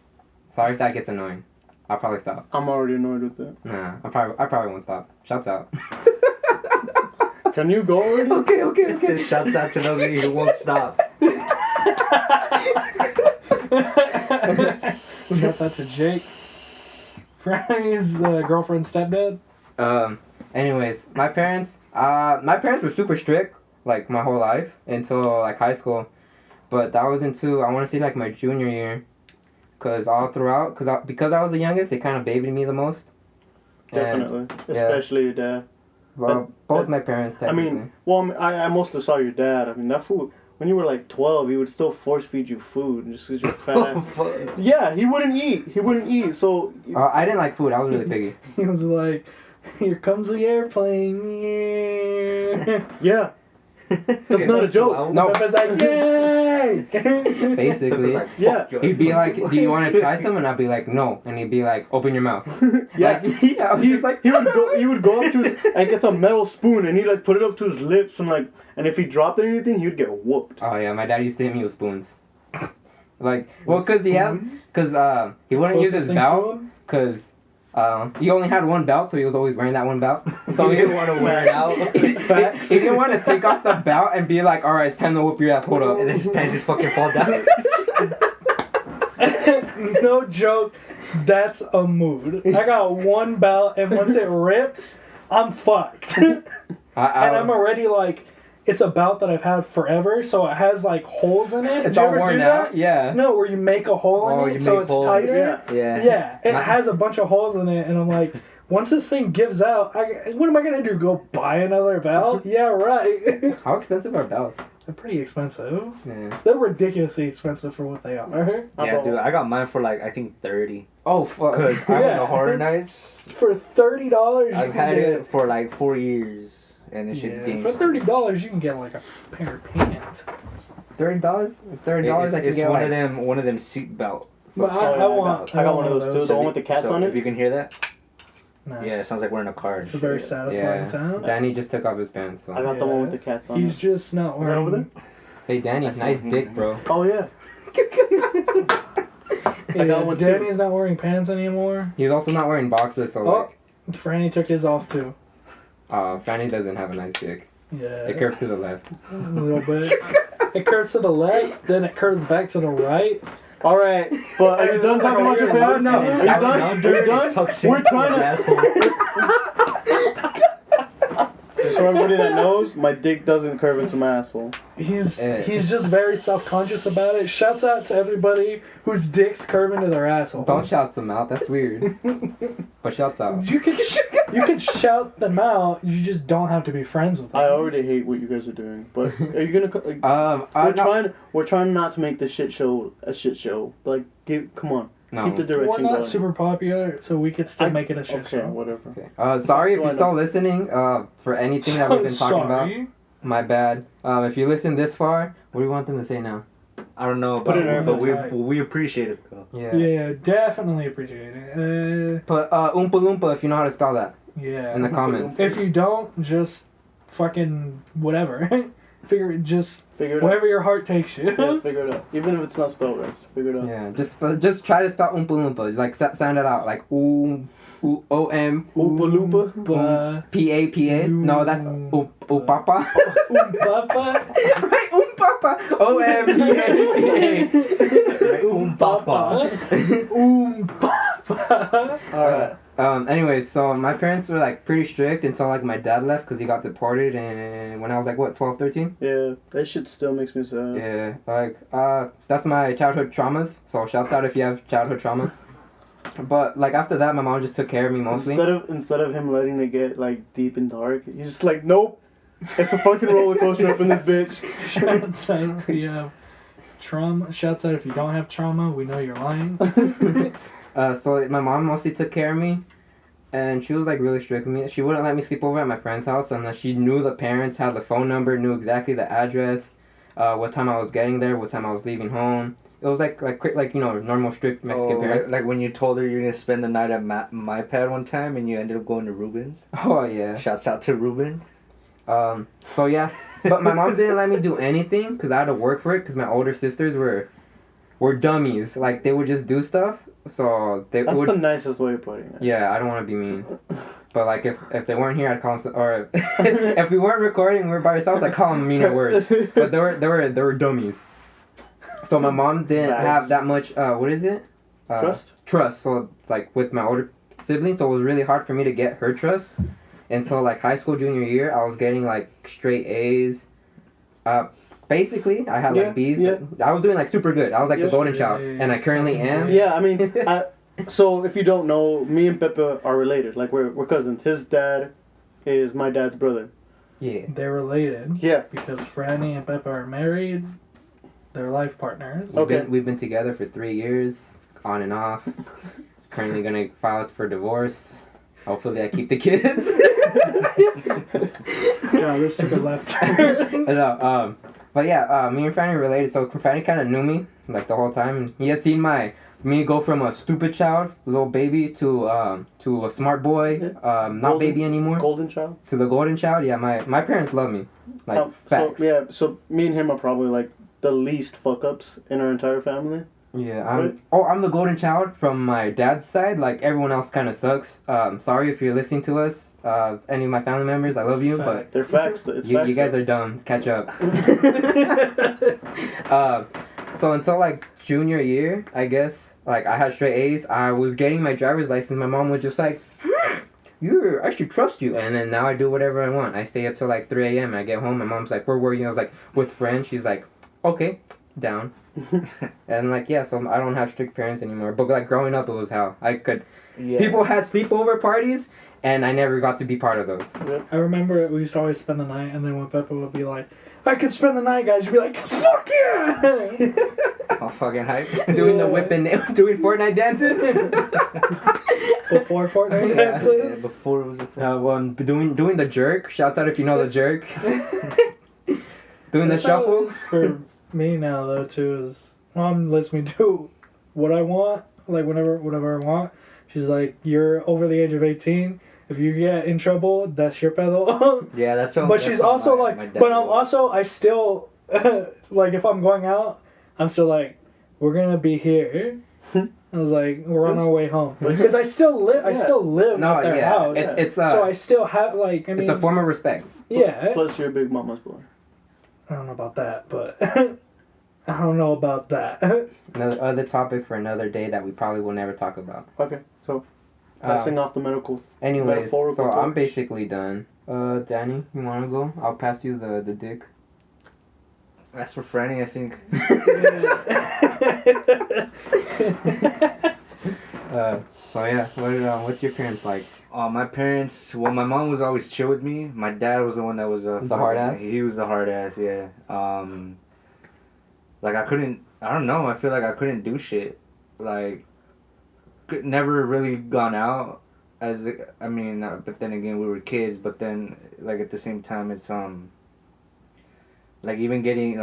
Sorry if that gets annoying. I'll probably stop. I'm already annoyed with it. Nah. I probably won't stop. Shouts out. Can you go already? Okay. Shouts out to those of you who won't stop. Shouts out to Jake. Franny's girlfriend's stepdad. Anyways, my parents were super strict, like, my whole life, until, like, high school. But that was into, I want to say, like, my junior year. Because because I was the youngest, they kind of babied me the most. Definitely. And, Especially your dad. well, both my parents, technically. I mostly saw your dad. I mean, that food, when you were like 12, he would still force feed you food just because you're fat. Yeah, he wouldn't eat. So. I didn't like food. I was really picky. He was like, "Here comes the airplane." Yeah. That's not a joke. No. Peppa's like, "Yay!" Basically. Yeah. He'd be like, "Do you want to try some?" And I'd be like, "No." And he'd be like, "Open your mouth." Yeah. Like, yeah, I was just like, he would go up to his, and gets a metal spoon and he'd like put it up to his lips and if he dropped anything, he'd get whooped. oh yeah, my dad used to hit me with spoons. Like, well, cause he wouldn't use his Closest thing to belt, him? cause he only had one belt, so he was always wearing that one belt. So He didn't want to wear it out. he didn't want to take off the belt and be like, "All right, it's time to whoop your ass. Hold up." And then his pants just fucking fall down. No joke. That's a mood. I got one belt, and once it rips, I'm fucked. And I'm already like, it's a belt that I've had forever, so it has like holes in it. It's Did you all ever worn do out. that? Yeah. No, where you make a hole in Oh, it you so make it's holes. tighter. Yeah. Yeah, it My- has a bunch of holes in it, and I'm like, once this thing gives out, what am I gonna do? Go buy another belt? Yeah, right. How expensive are belts? They're pretty expensive. Yeah. They're ridiculously expensive for what they are. Yeah, dude, I got mine for like I think 30. Oh fuck. Cause I went Yeah. to Horror Nights. For $30, I've had it for like 4 years, and this shit's getting. For $30, you can get like a pair of pants. $30. $30. I can It's get one of them seat belt. But I want. I got one of those too. The one with the cats on If it. you can hear that, Nice. yeah, it sounds like we're in a car. It's a very satisfying Yeah. sound. Danny just took off his pants. So. I got the one with the cats on He's it. just not Is that over wearing. Hey Danny, That's nice not dick, him. bro. Oh yeah. I got one too. Danny's not wearing pants anymore. He's also not wearing boxers, so Oh, Franny took his off too. Franny doesn't have a nice dick. Yeah. It curves to the left. A little bit. It curves to the left, then it curves back to the right. All right, but are you done talking about your parents? No, Are you done? Are you done? We're trying to. Just so everybody that knows, my dick doesn't curve into my asshole. He's just very self-conscious about it. Shouts out to everybody whose dicks curve into their assholes. Don't shout them out. That's weird. But shouts out. You can shout them out. You just don't have to be friends with them. I already hate what you guys are doing, but are you gonna? We're trying not to make this shit show a shit show. Like, come on, No. keep the direction We're not going. super popular, so we could still make it a shit Okay, show. whatever. Okay. Sorry if you're still listening. For anything that we've been talking about. Sorry. My bad. If you listen this far, what do you want them to say now? I don't know, Put it in but our- we appreciate it though. Yeah, definitely appreciate it. Put Oompa Loompa if you know how to spell that Yeah. in the comments. If you don't, just fucking whatever. Figure it Figure it wherever your heart takes you. out. Yeah, figure it out. Even if it's not spelled right, figure it out. Yeah, just try to spell Oompa Loompa. Like sound it out like O-M Oompa Loompa. Oompa. P-A-P-A. No, that's Oopapa. Oompa. Right, Oompapa. O-M-P-A-P-A. Oompa. Oompa. All right. Anyways, so my parents were like pretty strict until like my dad left because he got deported, and when I was like what 12, 13? Yeah, that shit still makes me sad. Yeah, like that's my childhood traumas. So shouts out if you have childhood trauma. But like after that, my mom just took care of me mostly. Instead of him letting it get like deep and dark, he's just like, nope, it's a fucking roller coaster up in this bitch. Shouts out if you have trauma. Shouts out if you don't have trauma. We know you're lying. So my mom mostly took care of me, and she was like really strict with me. She wouldn't let me sleep over at my friend's house unless she knew the parents, had the phone number, knew exactly the address, what time I was getting there, what time I was leaving home. It was like normal strict Mexican parents. Like when you told her you're gonna spend the night at my pad one time and you ended up going to Ruben's. Oh yeah. Shouts out to Ruben. So yeah, but my mom didn't let me do anything because I had to work for it because my older sisters were dummies. Like they would just do stuff. So That's the nicest way of putting it. Yeah, I don't want to be mean. But like if they weren't here, I'd call them. Or if we weren't recording, we were by ourselves, I'd call them meaner words. But they were dummies. So my mom didn't have that much. What is it? Trust. So like with my older siblings, so it was really hard for me to get her trust. Until like high school junior year, I was getting like straight A's. Basically, I had like B's, but I was doing like super good. I was like the golden child, and I currently am. Yeah, I mean, so if you don't know, me and Pepe are related. Like we're cousins. His dad is my dad's brother. Yeah, they're related. Yeah, because Franny and Pepe are married. They're life partners. We've been together for 3 years, on and off. Currently gonna file for divorce. Hopefully I keep the kids. Yeah, this took a left turn. No, but yeah, me and Franny related. So Franny kind of knew me like the whole time, and he has seen me go from a stupid child, little baby, to a smart boy, not baby anymore. Golden child. To the golden child. Yeah, my parents love me. Like facts. So me and him are probably like the least fuck ups in our entire family. Yeah, I'm the golden child from my dad's side. Like everyone else kind of sucks. Sorry if you're listening to us. Any of my family members, I love you, but they're facts. You guys are dumb. Catch up. So until like junior year, I guess, like I had straight A's. I was getting my driver's license. My mom was just like, I should trust you. And then now I do whatever I want. I stay up till like 3 a.m. I get home. My mom's like, where were you? I was like, with friends. She's like, okay, down. And like, yeah, so I don't have strict parents anymore. But like growing up, it was hell. People had sleepover parties, and I never got to be part of those. I remember we used to always spend the night, and then when Peppa would be like, I could spend the night, guys, you'd be like, fuck yeah! All fucking hype. Doing the whip and doing Fortnite dances. Before Fortnite dances? Yeah, before it was a Fortnite. Doing the jerk. Shouts out if you know the jerk. Doing the shuffles. For me now, though, too, is Mom lets me do what I want, like whatever I want. She's like, you're over the age of 18. If you get in trouble, that's your pedal. Yeah, that's all. But she's also like, but I still, like, if I'm going out, I'm still like, we're gonna be here. I was like, we're on our way home because I still live at their house. It's so I still have like, I mean, it's a form of respect. Yeah. Plus, you're a big mama's boy. I don't know about that, but I don't know about that. Another other topic for another day that we probably will never talk about. Okay, so passing off the medical. Anyways, so I'm basically done. Danny, you wanna go? I'll pass you the dick. That's for Franny, I think. So yeah, what's your parents like? My parents. Well, my mom was always chill with me. My dad was the one that was the hard ass. He was the hard ass, yeah. Like I couldn't. I don't know. I feel like I couldn't do shit. Like, never really gone out. But then again, we were kids. But then, like at the same time, it's like even getting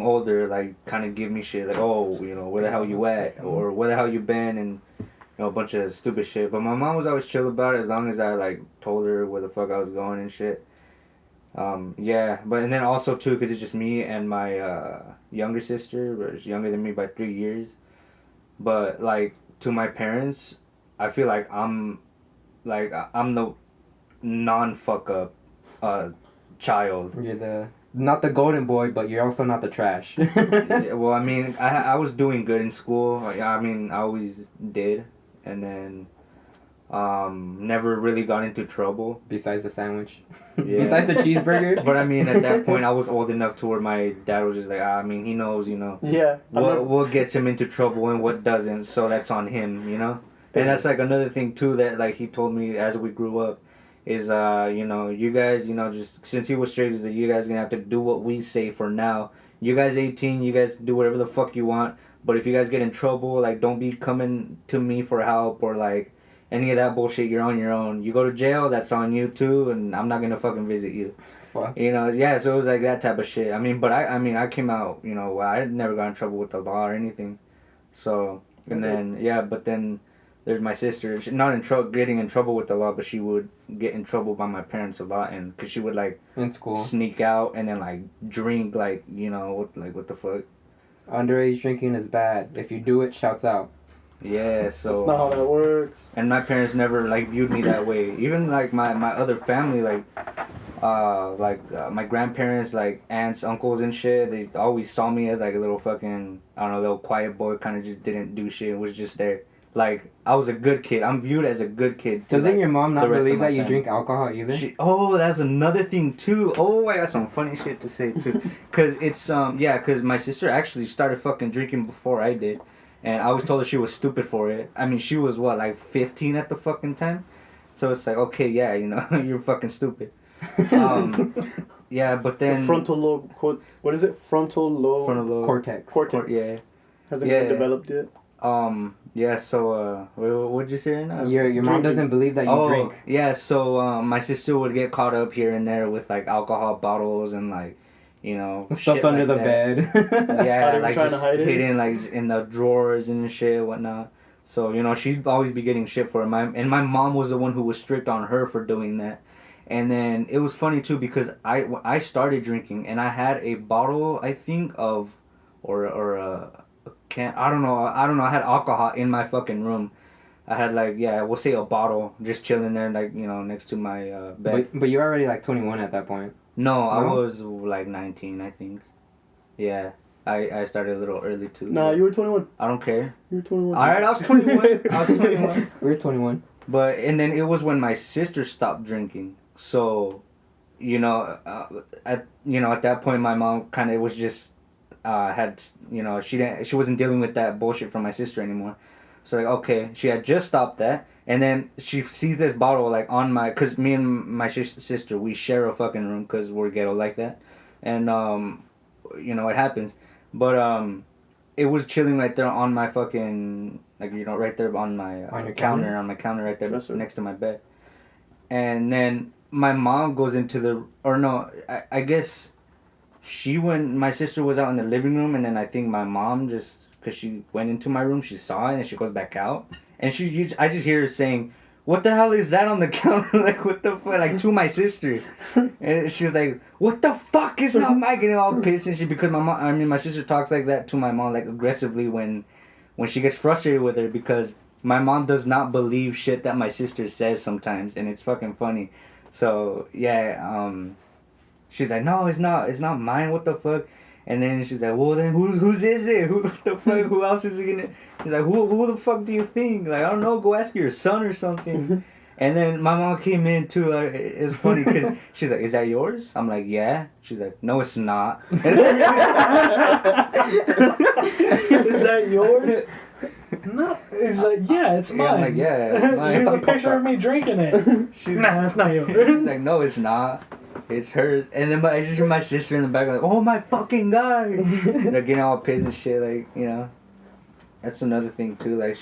older, like kind of give me shit. Like, oh, where the hell you at, or where the hell you been, and a bunch of stupid shit. But my mom was always chill about it as long as I like told her where the fuck I was going and shit. Yeah, but and then also too, because it's just me and my younger sister, but she's younger than me by 3 years. But like to my parents, I feel like I'm the non-fuck up child. You're not the golden boy, but you're also not the trash. Yeah, well, I mean, I was doing good in school. I always did, and then never really got into trouble. Besides the sandwich. Yeah. Besides the cheeseburger. But I mean, at that point, I was old enough to where my dad was just like, he knows, Yeah. What gets him into trouble and what doesn't, so that's on him, And that's like another thing too that like he told me as we grew up is you guys, just since he was straight, is that you guys are gonna have to do what we say for now. you guys 18, you guys do whatever the fuck you want. But if you guys get in trouble, like, don't be coming to me for help or, like, any of that bullshit. You're on your own. You go to jail, that's on you, too, and I'm not gonna fucking visit you. Fuck. You know, yeah, so it was, like, that type of shit. I mean, but I came out, you know, I never got in trouble with the law or anything. So, and then, yeah, but then there's my sister. She's not getting in trouble with the law, but she would get in trouble by my parents a lot, and because she would, like, in school sneak out and then, like, drink, like, you know, what the fuck. Underage drinking is bad. If you do it, shouts out. Yeah, so that's not how that works. And my parents never like viewed me that way. Even like my other family, like my grandparents, like aunts, uncles, and shit. They always saw me as like a little fucking, I don't know, little quiet boy. Kind of just didn't do shit. Was just there. Like, I was a good kid. I'm viewed as a good kid. Doesn't like, your mom not believe that you family. drink alcohol either? That's another thing too. Oh, I got some funny shit to say too. Cause it's cause my sister actually started fucking drinking before I did. And I always told her she was stupid for it. I mean, she was what, like 15 at the fucking time? So it's like, okay, yeah, you know, you're fucking stupid. Yeah, but then... The frontal lobe, what is it? Frontal lobe... Cortex. Yeah. Hasn't been developed yet? Yeah, so, what'd you say right now? Your mom doesn't believe that you drink. Yeah, so, my sister would get caught up here and there with, like, alcohol bottles and, like, you know, stuffed under the bed. Yeah, like trying just to hide it? hidden like in the drawers and shit and whatnot. So, you know, she'd always be getting shit for it. My mom was the one who was strict on her for doing that. And then it was funny too because I started drinking and I had a bottle, I think, of or a can, I don't know, I had alcohol in my fucking room. I had like, yeah, we'll say a bottle just chilling there, like, you know, next to my bed. But you're already like 21 at that point. No, I was like 19, I think. Yeah, I started a little early too. Nah, you were 21. I don't care. You were 21. Alright, I was 21. I was 21. We were 21. But, and then it was when my sister stopped drinking. So, you know, at that point, my mom kind of was just, had, you know, she wasn't dealing with that bullshit from my sister anymore. So, like, okay, she had just stopped that. And then she sees this bottle, like, on my... Because me and my sister, we share a fucking room because we're ghetto like that. And, you know, it happens. But, it was chilling right there on my fucking... Like, you know, right there on my counter. On my counter right there next to my bed. And then my mom goes into the... Or no, I guess my sister was out in the living room. And then I think my mom just... Because she went into my room, she saw it, and she goes back out. And I just hear her saying, "What the hell is that on the counter?" Like, what the fuck? Like, to my sister. And she's like, "What the fuck is not Mike?" Getting all pissed and shit. Because my sister talks like that to my mom, like, aggressively when she gets frustrated with her. Because my mom does not believe shit that my sister says sometimes. And it's fucking funny. So, yeah, she's like, "No, it's not mine. What the fuck?" And then she's like, "Well, then whose is it? Who the fuck? Who else is it gonna?" She's like, "Who the fuck do you think? Like, I don't know. Go ask your son or something." And then my mom came in too. It was funny because she's like, "Is that yours?" I'm like, "Yeah." She's like, "No, it's not." Is that yours? No. It's like, yeah, it's mine. Yeah, I'm like, yeah, it's mine. Here's a picture of me drinking it. Nah, it's not yours. She's like, "No, it's not. It's hers." And then I just hear my sister in the back like, "Oh my fucking god!" They're getting all pissed and shit. Like, you know, that's another thing too. Like,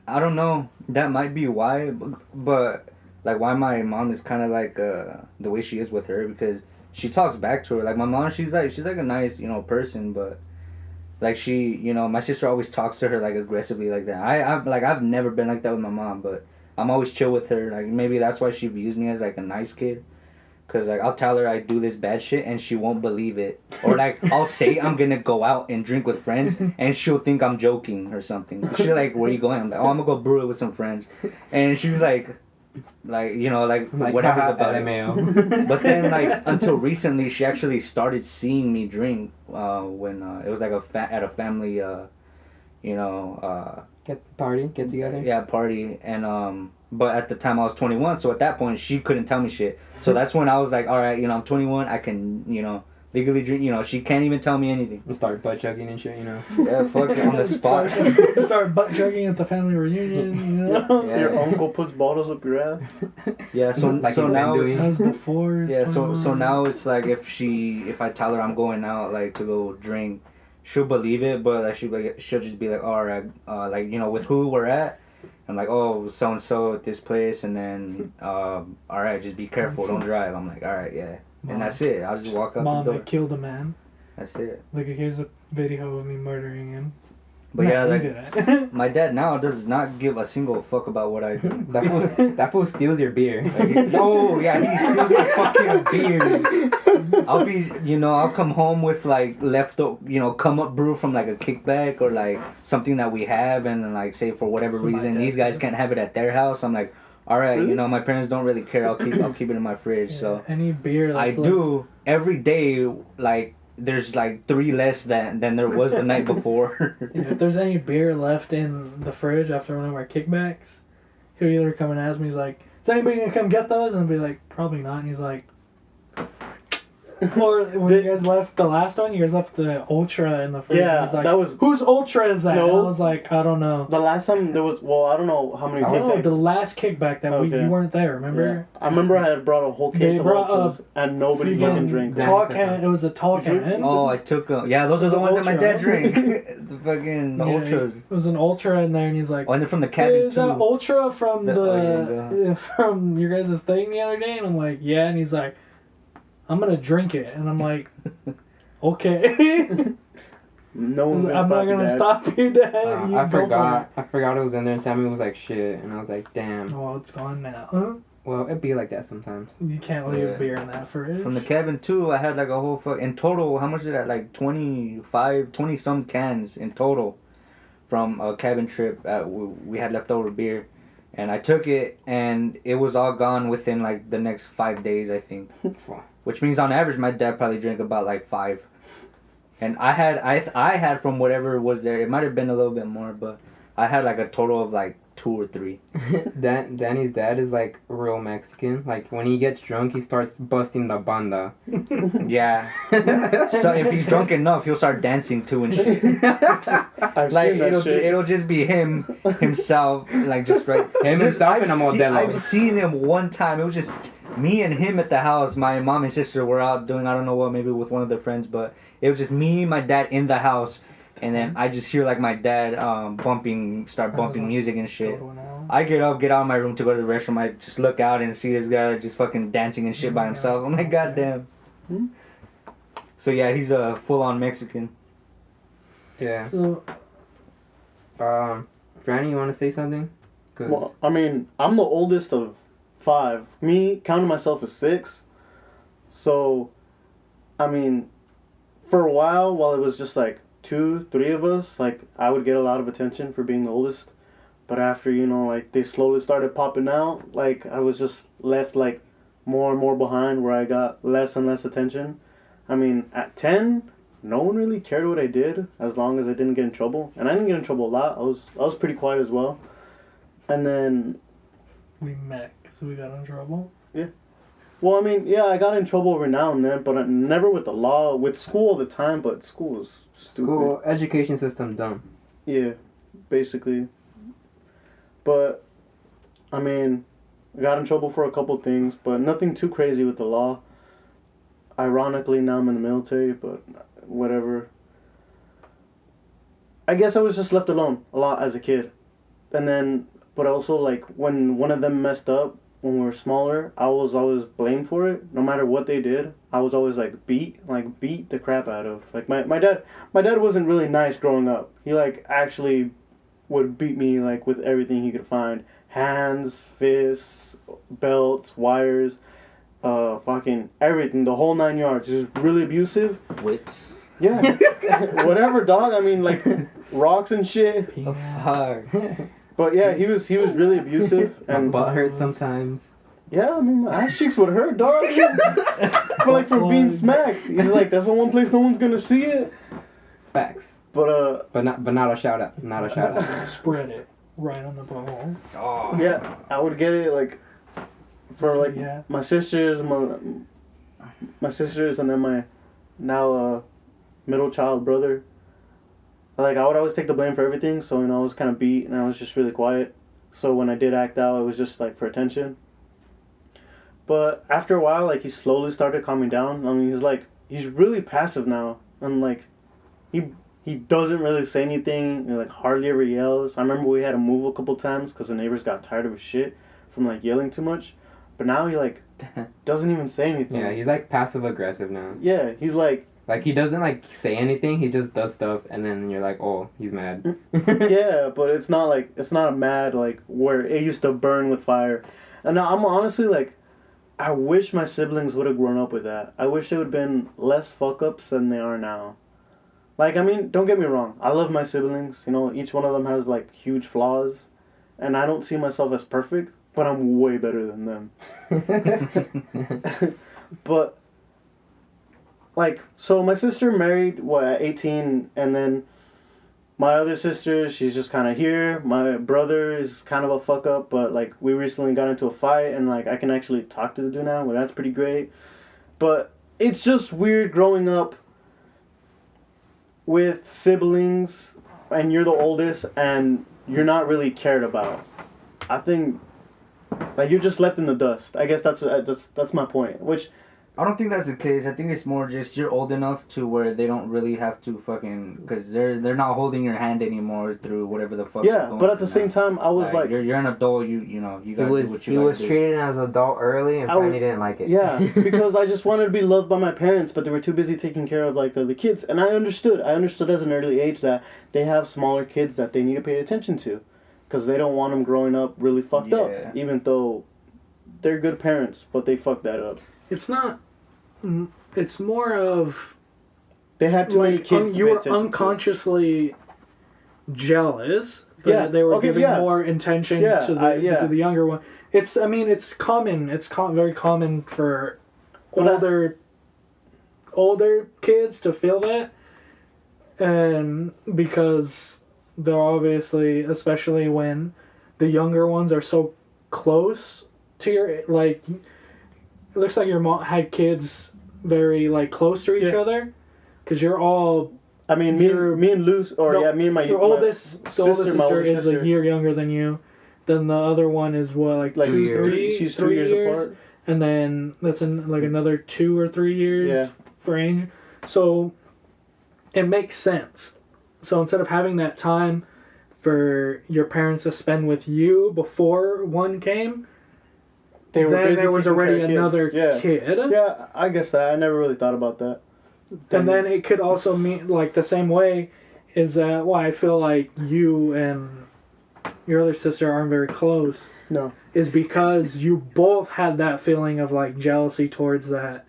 I don't know. That might be why, but like why my mom is kind of like the way she is with her, because she talks back to her. Like, my mom, she's like a nice, you know, person, but like, she, you know, my sister always talks to her like aggressively like that. I've never been like that with my mom, but I'm always chill with her. Like, maybe that's why she views me as like a nice kid. Cause like, I'll tell her I do this bad shit and she won't believe it. Or like, I'll say I'm gonna go out and drink with friends and she'll think I'm joking or something. She's like, "Where are you going?" I'm like, "Oh, I'm gonna go brew it with some friends." And she's like, you know, like whatever's about it. But then, like, until recently, she actually started seeing me drink when it was like at a family, you know, get together. Yeah, party. And but at the time I was 21, so at that point she couldn't tell me shit. So that's when I was like, all right, you know, I'm 21, I can, you know, legally drink. You know, she can't even tell me anything. And start butt chugging and shit, you know. Yeah, fuck it on the spot. Start butt chugging at the family reunion. You know. Yeah. Your uncle puts bottles up your ass. Yeah, so Like so he's been now doing. That was before. so now it's like if I tell her I'm going out like to go drink, she'll believe it, but like she'll just be like, all right, like you know with who we're at. I'm like, oh, so and so at this place, and then all right, just be careful, don't drive. I'm like, all right, yeah, and that's it. I'll just walk up Mom, the I door. killed a man. That's it. Look, here's a video of me murdering him. But No, yeah, you like did it. my dad now does not give a single fuck about what I do. That fool steals your beer. Oh yeah, he steals my fucking beer. I'll come home with like come up brew from like a kickback or like something that we have, and then like say for whatever So my reason dad these guys does. can't have it at their house. I'm like, all right, Really? my parents don't really care. I'll keep it in my fridge. Yeah, So any beer I that's left- do every day. Like there's like 3 less than there was the night before. Yeah, if there's any beer left in the fridge after one of our kickbacks, he'll either come and ask me, he's like, is anybody gonna come get those? And I'll be like, probably not. And he's like, or when you guys left the last one, you guys left the Ultra in the fridge. Yeah, and he's like, that was- whose Ultra is that? No. And I was like, I don't know. The last time there was, well, I don't know how many. I was No, kickbacks. the last kickback that Okay. you weren't there, remember? Yeah. I remember I had brought a whole case They of brought Ultras and nobody fucking drank them. Tall Danny can. It was a tall Did you- can. Oh, I took yeah, those are the ones that my dad Ultra. drank. The fucking Yeah, ultras. It was an Ultra in there, and he's like, Oh, and they're from the cabin is that too. Ultra from The- from your guys' thing the other day? And I'm like, yeah. And he's like, I'm gonna drink it. And I'm like, okay. No one's I'm not gonna Dad. stop you, Dad. You I go for forgot. I forgot it was in there, and Sammy was like, shit. And I was like, it. damn. Oh, it's gone now. Huh? Well, it'd be like that sometimes. You can't leave Yeah. beer in that fridge. From the cabin too, I had like a whole in total. How much did I like 20 some cans in total from a cabin trip. We had leftover beer, and I took it, and it was all gone within like the next 5 days, I think. Which means on average, my dad probably drank about like 5. And I had from whatever was there. It might have been a little bit more, but I had like a total of like 2 or 3. Danny's dad is like real Mexican. Like when he gets drunk, he starts busting the banda. Yeah. So if he's drunk enough, he'll start dancing too and shit. I've Like seen that shit. it'll just be himself, like just right. Himself and a Modelo. I've seen him one time. It was just me and him at the house. My mom and sister were out doing I don't know what, maybe with one of their friends, but it was just me, my dad in the house, and then I just hear like my dad bumping music and shit. I get up, get out of my room to go to the restroom. I just look out and see this guy just fucking dancing and shit by himself. I'm like, goddamn. So yeah, he's a full-on Mexican. Yeah. So Franny, you want to say something? Cause Well, I mean, I'm the oldest of 5. Me, counting myself as 6. So, I mean, for a while it was just like 2, 3 of us, like I would get a lot of attention for being the oldest. But after, like they slowly started popping out, like I was just left like more and more behind where I got less and less attention. I mean, at 10, no one really cared what I did as long as I didn't get in trouble. And I didn't get in trouble a lot. I was pretty quiet as well. And then, we met because we got in trouble. well, I mean, yeah, I got in trouble every now and then, but never with the law. With school all the time, but school was stupid. school education system dumb. Yeah, basically. But, I mean, I got in trouble for a couple things, but nothing too crazy with the law. Ironically, now I'm in the military, but whatever. I guess I was just left alone a lot as a kid. And then, but also, like, when one of them messed up, when we were smaller, I was always blamed for it. No matter what they did, I was always, like, beat the crap out of. Like, my dad wasn't really nice growing up. He, like, actually would beat me, like, with everything he could find. Hands, fists, belts, wires, fucking everything, the whole 9 yards. Just really abusive. Whips. Yeah. Whatever, dog. I mean, like, rocks and shit. Oh, fuck. But yeah, he was really abusive. My And butt hurts sometimes. yeah, I mean, my ass cheeks would hurt, dog. But like for being smacked. He's like, that's the one place no one's gonna see it. Facts. But But not a shout out. Not a shout out. Spread it right on the ball. Oh. yeah, I would get it like for like Yeah. my sisters, my sisters, and then now a middle child brother. Like, I would always take the blame for everything, so, I was kind of beat, and I was just really quiet. So when I did act out, it was just, like, for attention. But after a while, like, he slowly started calming down. I mean, he's really passive now. And, like, he doesn't really say anything, like, hardly ever yells. I remember we had to move a couple times because the neighbors got tired of his shit from, like, yelling too much. But now he, like, doesn't even say anything. Yeah, he's, like, passive-aggressive now. Yeah, he's, like... Like, he doesn't, like, say anything. He just does stuff, and then you're like, oh, he's mad. Yeah, but it's not a mad, like, where it used to burn with fire. And now I'm honestly, like, I wish my siblings would have grown up with that. I wish they would have been less fuck-ups than they are now. Like, I mean, don't get me wrong. I love my siblings. Each one of them has, like, huge flaws. And I don't see myself as perfect, but I'm way better than them. But... like, so my sister married, at 18, and then my other sister, she's just kind of here. My brother is kind of a fuck up, but, like, we recently got into a fight, and, like, I can actually talk to the dude now, well, that's pretty great. But it's just weird growing up with siblings, and you're the oldest, and you're not really cared about. I think, like, you're just left in the dust. I guess that's my point, which... I don't think that's the case. I think it's more just you're old enough to where they don't really have to fucking... because they're not holding your hand anymore through whatever the fuck. Yeah, but at the same time, I was like... You're an adult, you gotta do what you gotta do. He was treated as an adult early, and Franny didn't like it. Yeah, because I just wanted to be loved by my parents, but they were too busy taking care of, like, the other kids. And I understood as an early age that they have smaller kids that they need to pay attention to. Because they don't want them growing up really fucked up. Even though they're good parents, but they fucked that up. It's not... it's more of... they had too many kids you were unconsciously jealous, but they were giving more attention to the younger one. It's common. It's very common for older kids to feel that, and because they're obviously, especially when the younger ones are so close to your, like, it looks like your mom had kids very, like, close to each other, because you're all... I mean, me and Luce, me and my... Your oldest sister is a year younger than you. Then the other one is, what, like 2 years? She's 3 years apart. And then that's another 2 or 3 years for Angel. So it makes sense. So instead of having that time for your parents to spend with you before one came... there was already another kid. Yeah, I guess that. I never really thought about that. And then it could also mean, like, the same way is that why I feel like you and your other sister aren't very close. No. Is because you both had that feeling of, like, jealousy towards that.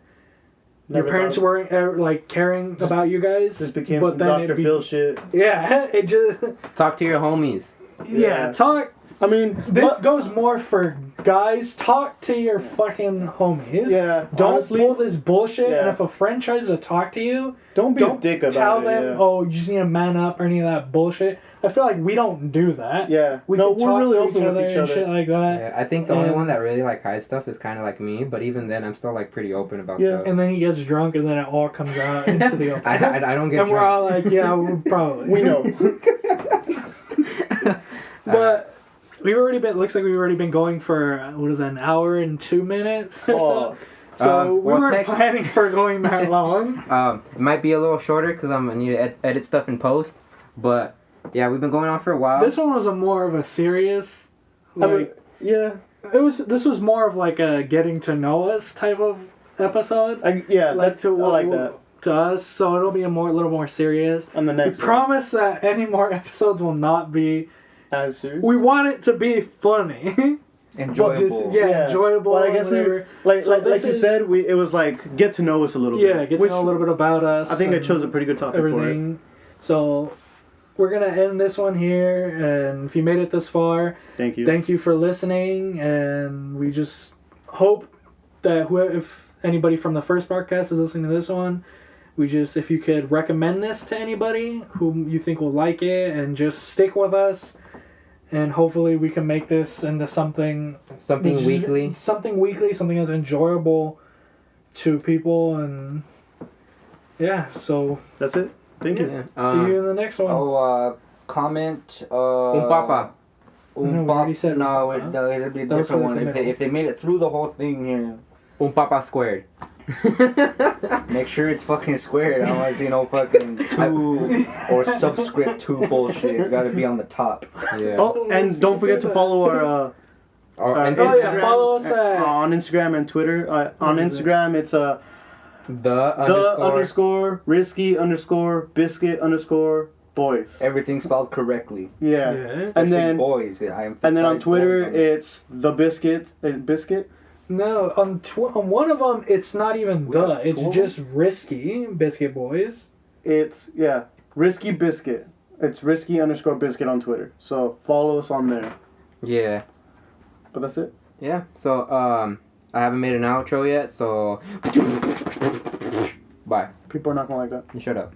Your parents weren't, like, caring about you guys. This became some Dr. Phil shit. Yeah, it just... talk to your homies. Yeah, talk... I mean, this goes more for guys. Talk to your fucking homies. Yeah. Don't honestly, pull this bullshit. Yeah. And if a friend tries to talk to you, don't be a dick about it. Tell them, oh, you just need to man up or any of that bullshit. I feel like we don't do that. Yeah. We're really open with each other and shit like that. Yeah, I think the only one that really, like, hides stuff is kind of like me. But even then, I'm still, like, pretty open about stuff. And then he gets drunk and then it all comes out into the open. I don't get drunk. And we're all like, yeah, probably. We know. But... looks like we've already been going for, an hour and 2 minutes or so. So we weren't planning for going that long. It might be a little shorter because I'm going to need to edit stuff in post. But, yeah, we've been going on for a while. This one was more of a serious, like... This was more of like a getting to know us type of episode. I like that. To us, so it'll be a little more serious. On the next we promise that any more episodes will not be... as serious? We want it to be funny. Enjoyable. Enjoyable. But I guess like you said, it was like get to know us a little bit. Yeah, get to know a little bit about us. I think I chose a pretty good topic for it. So we're gonna end this one here, and if you made it this far, thank you. Thank you for listening, and we just hope that if anybody from the first podcast is listening to this one, if you could recommend this to anybody who you think will like it, and just stick with us. And hopefully we can make this into something weekly. Something that's enjoyable to people, and Yeah, so That's it. Thank you. Yeah. see you in the next one. Comment. Papa. No, we already said no, Papa. it'll be a That was different for one. the If they made it through the whole thing here, Papa squared. make sure it's fucking square. I don't want to see no fucking 2 or subscript 2 bullshit. It's got to be on the top. Yeah. Oh, and don't forget to follow our follow us on Instagram and Twitter. On Instagram, it's the underscore risky underscore biscuit underscore boys. Everything spelled correctly. Yeah. Especially And then boys. I emphasize and then on Twitter, boys on it. it's the biscuit. No, on one of them, it's not even it's just risky Biscuit Boys. It's risky biscuit. It's risky underscore biscuit on Twitter. So follow us on there. Yeah. But that's it. Yeah. So I haven't made an outro yet. So bye. People are not gonna like that. You shut up.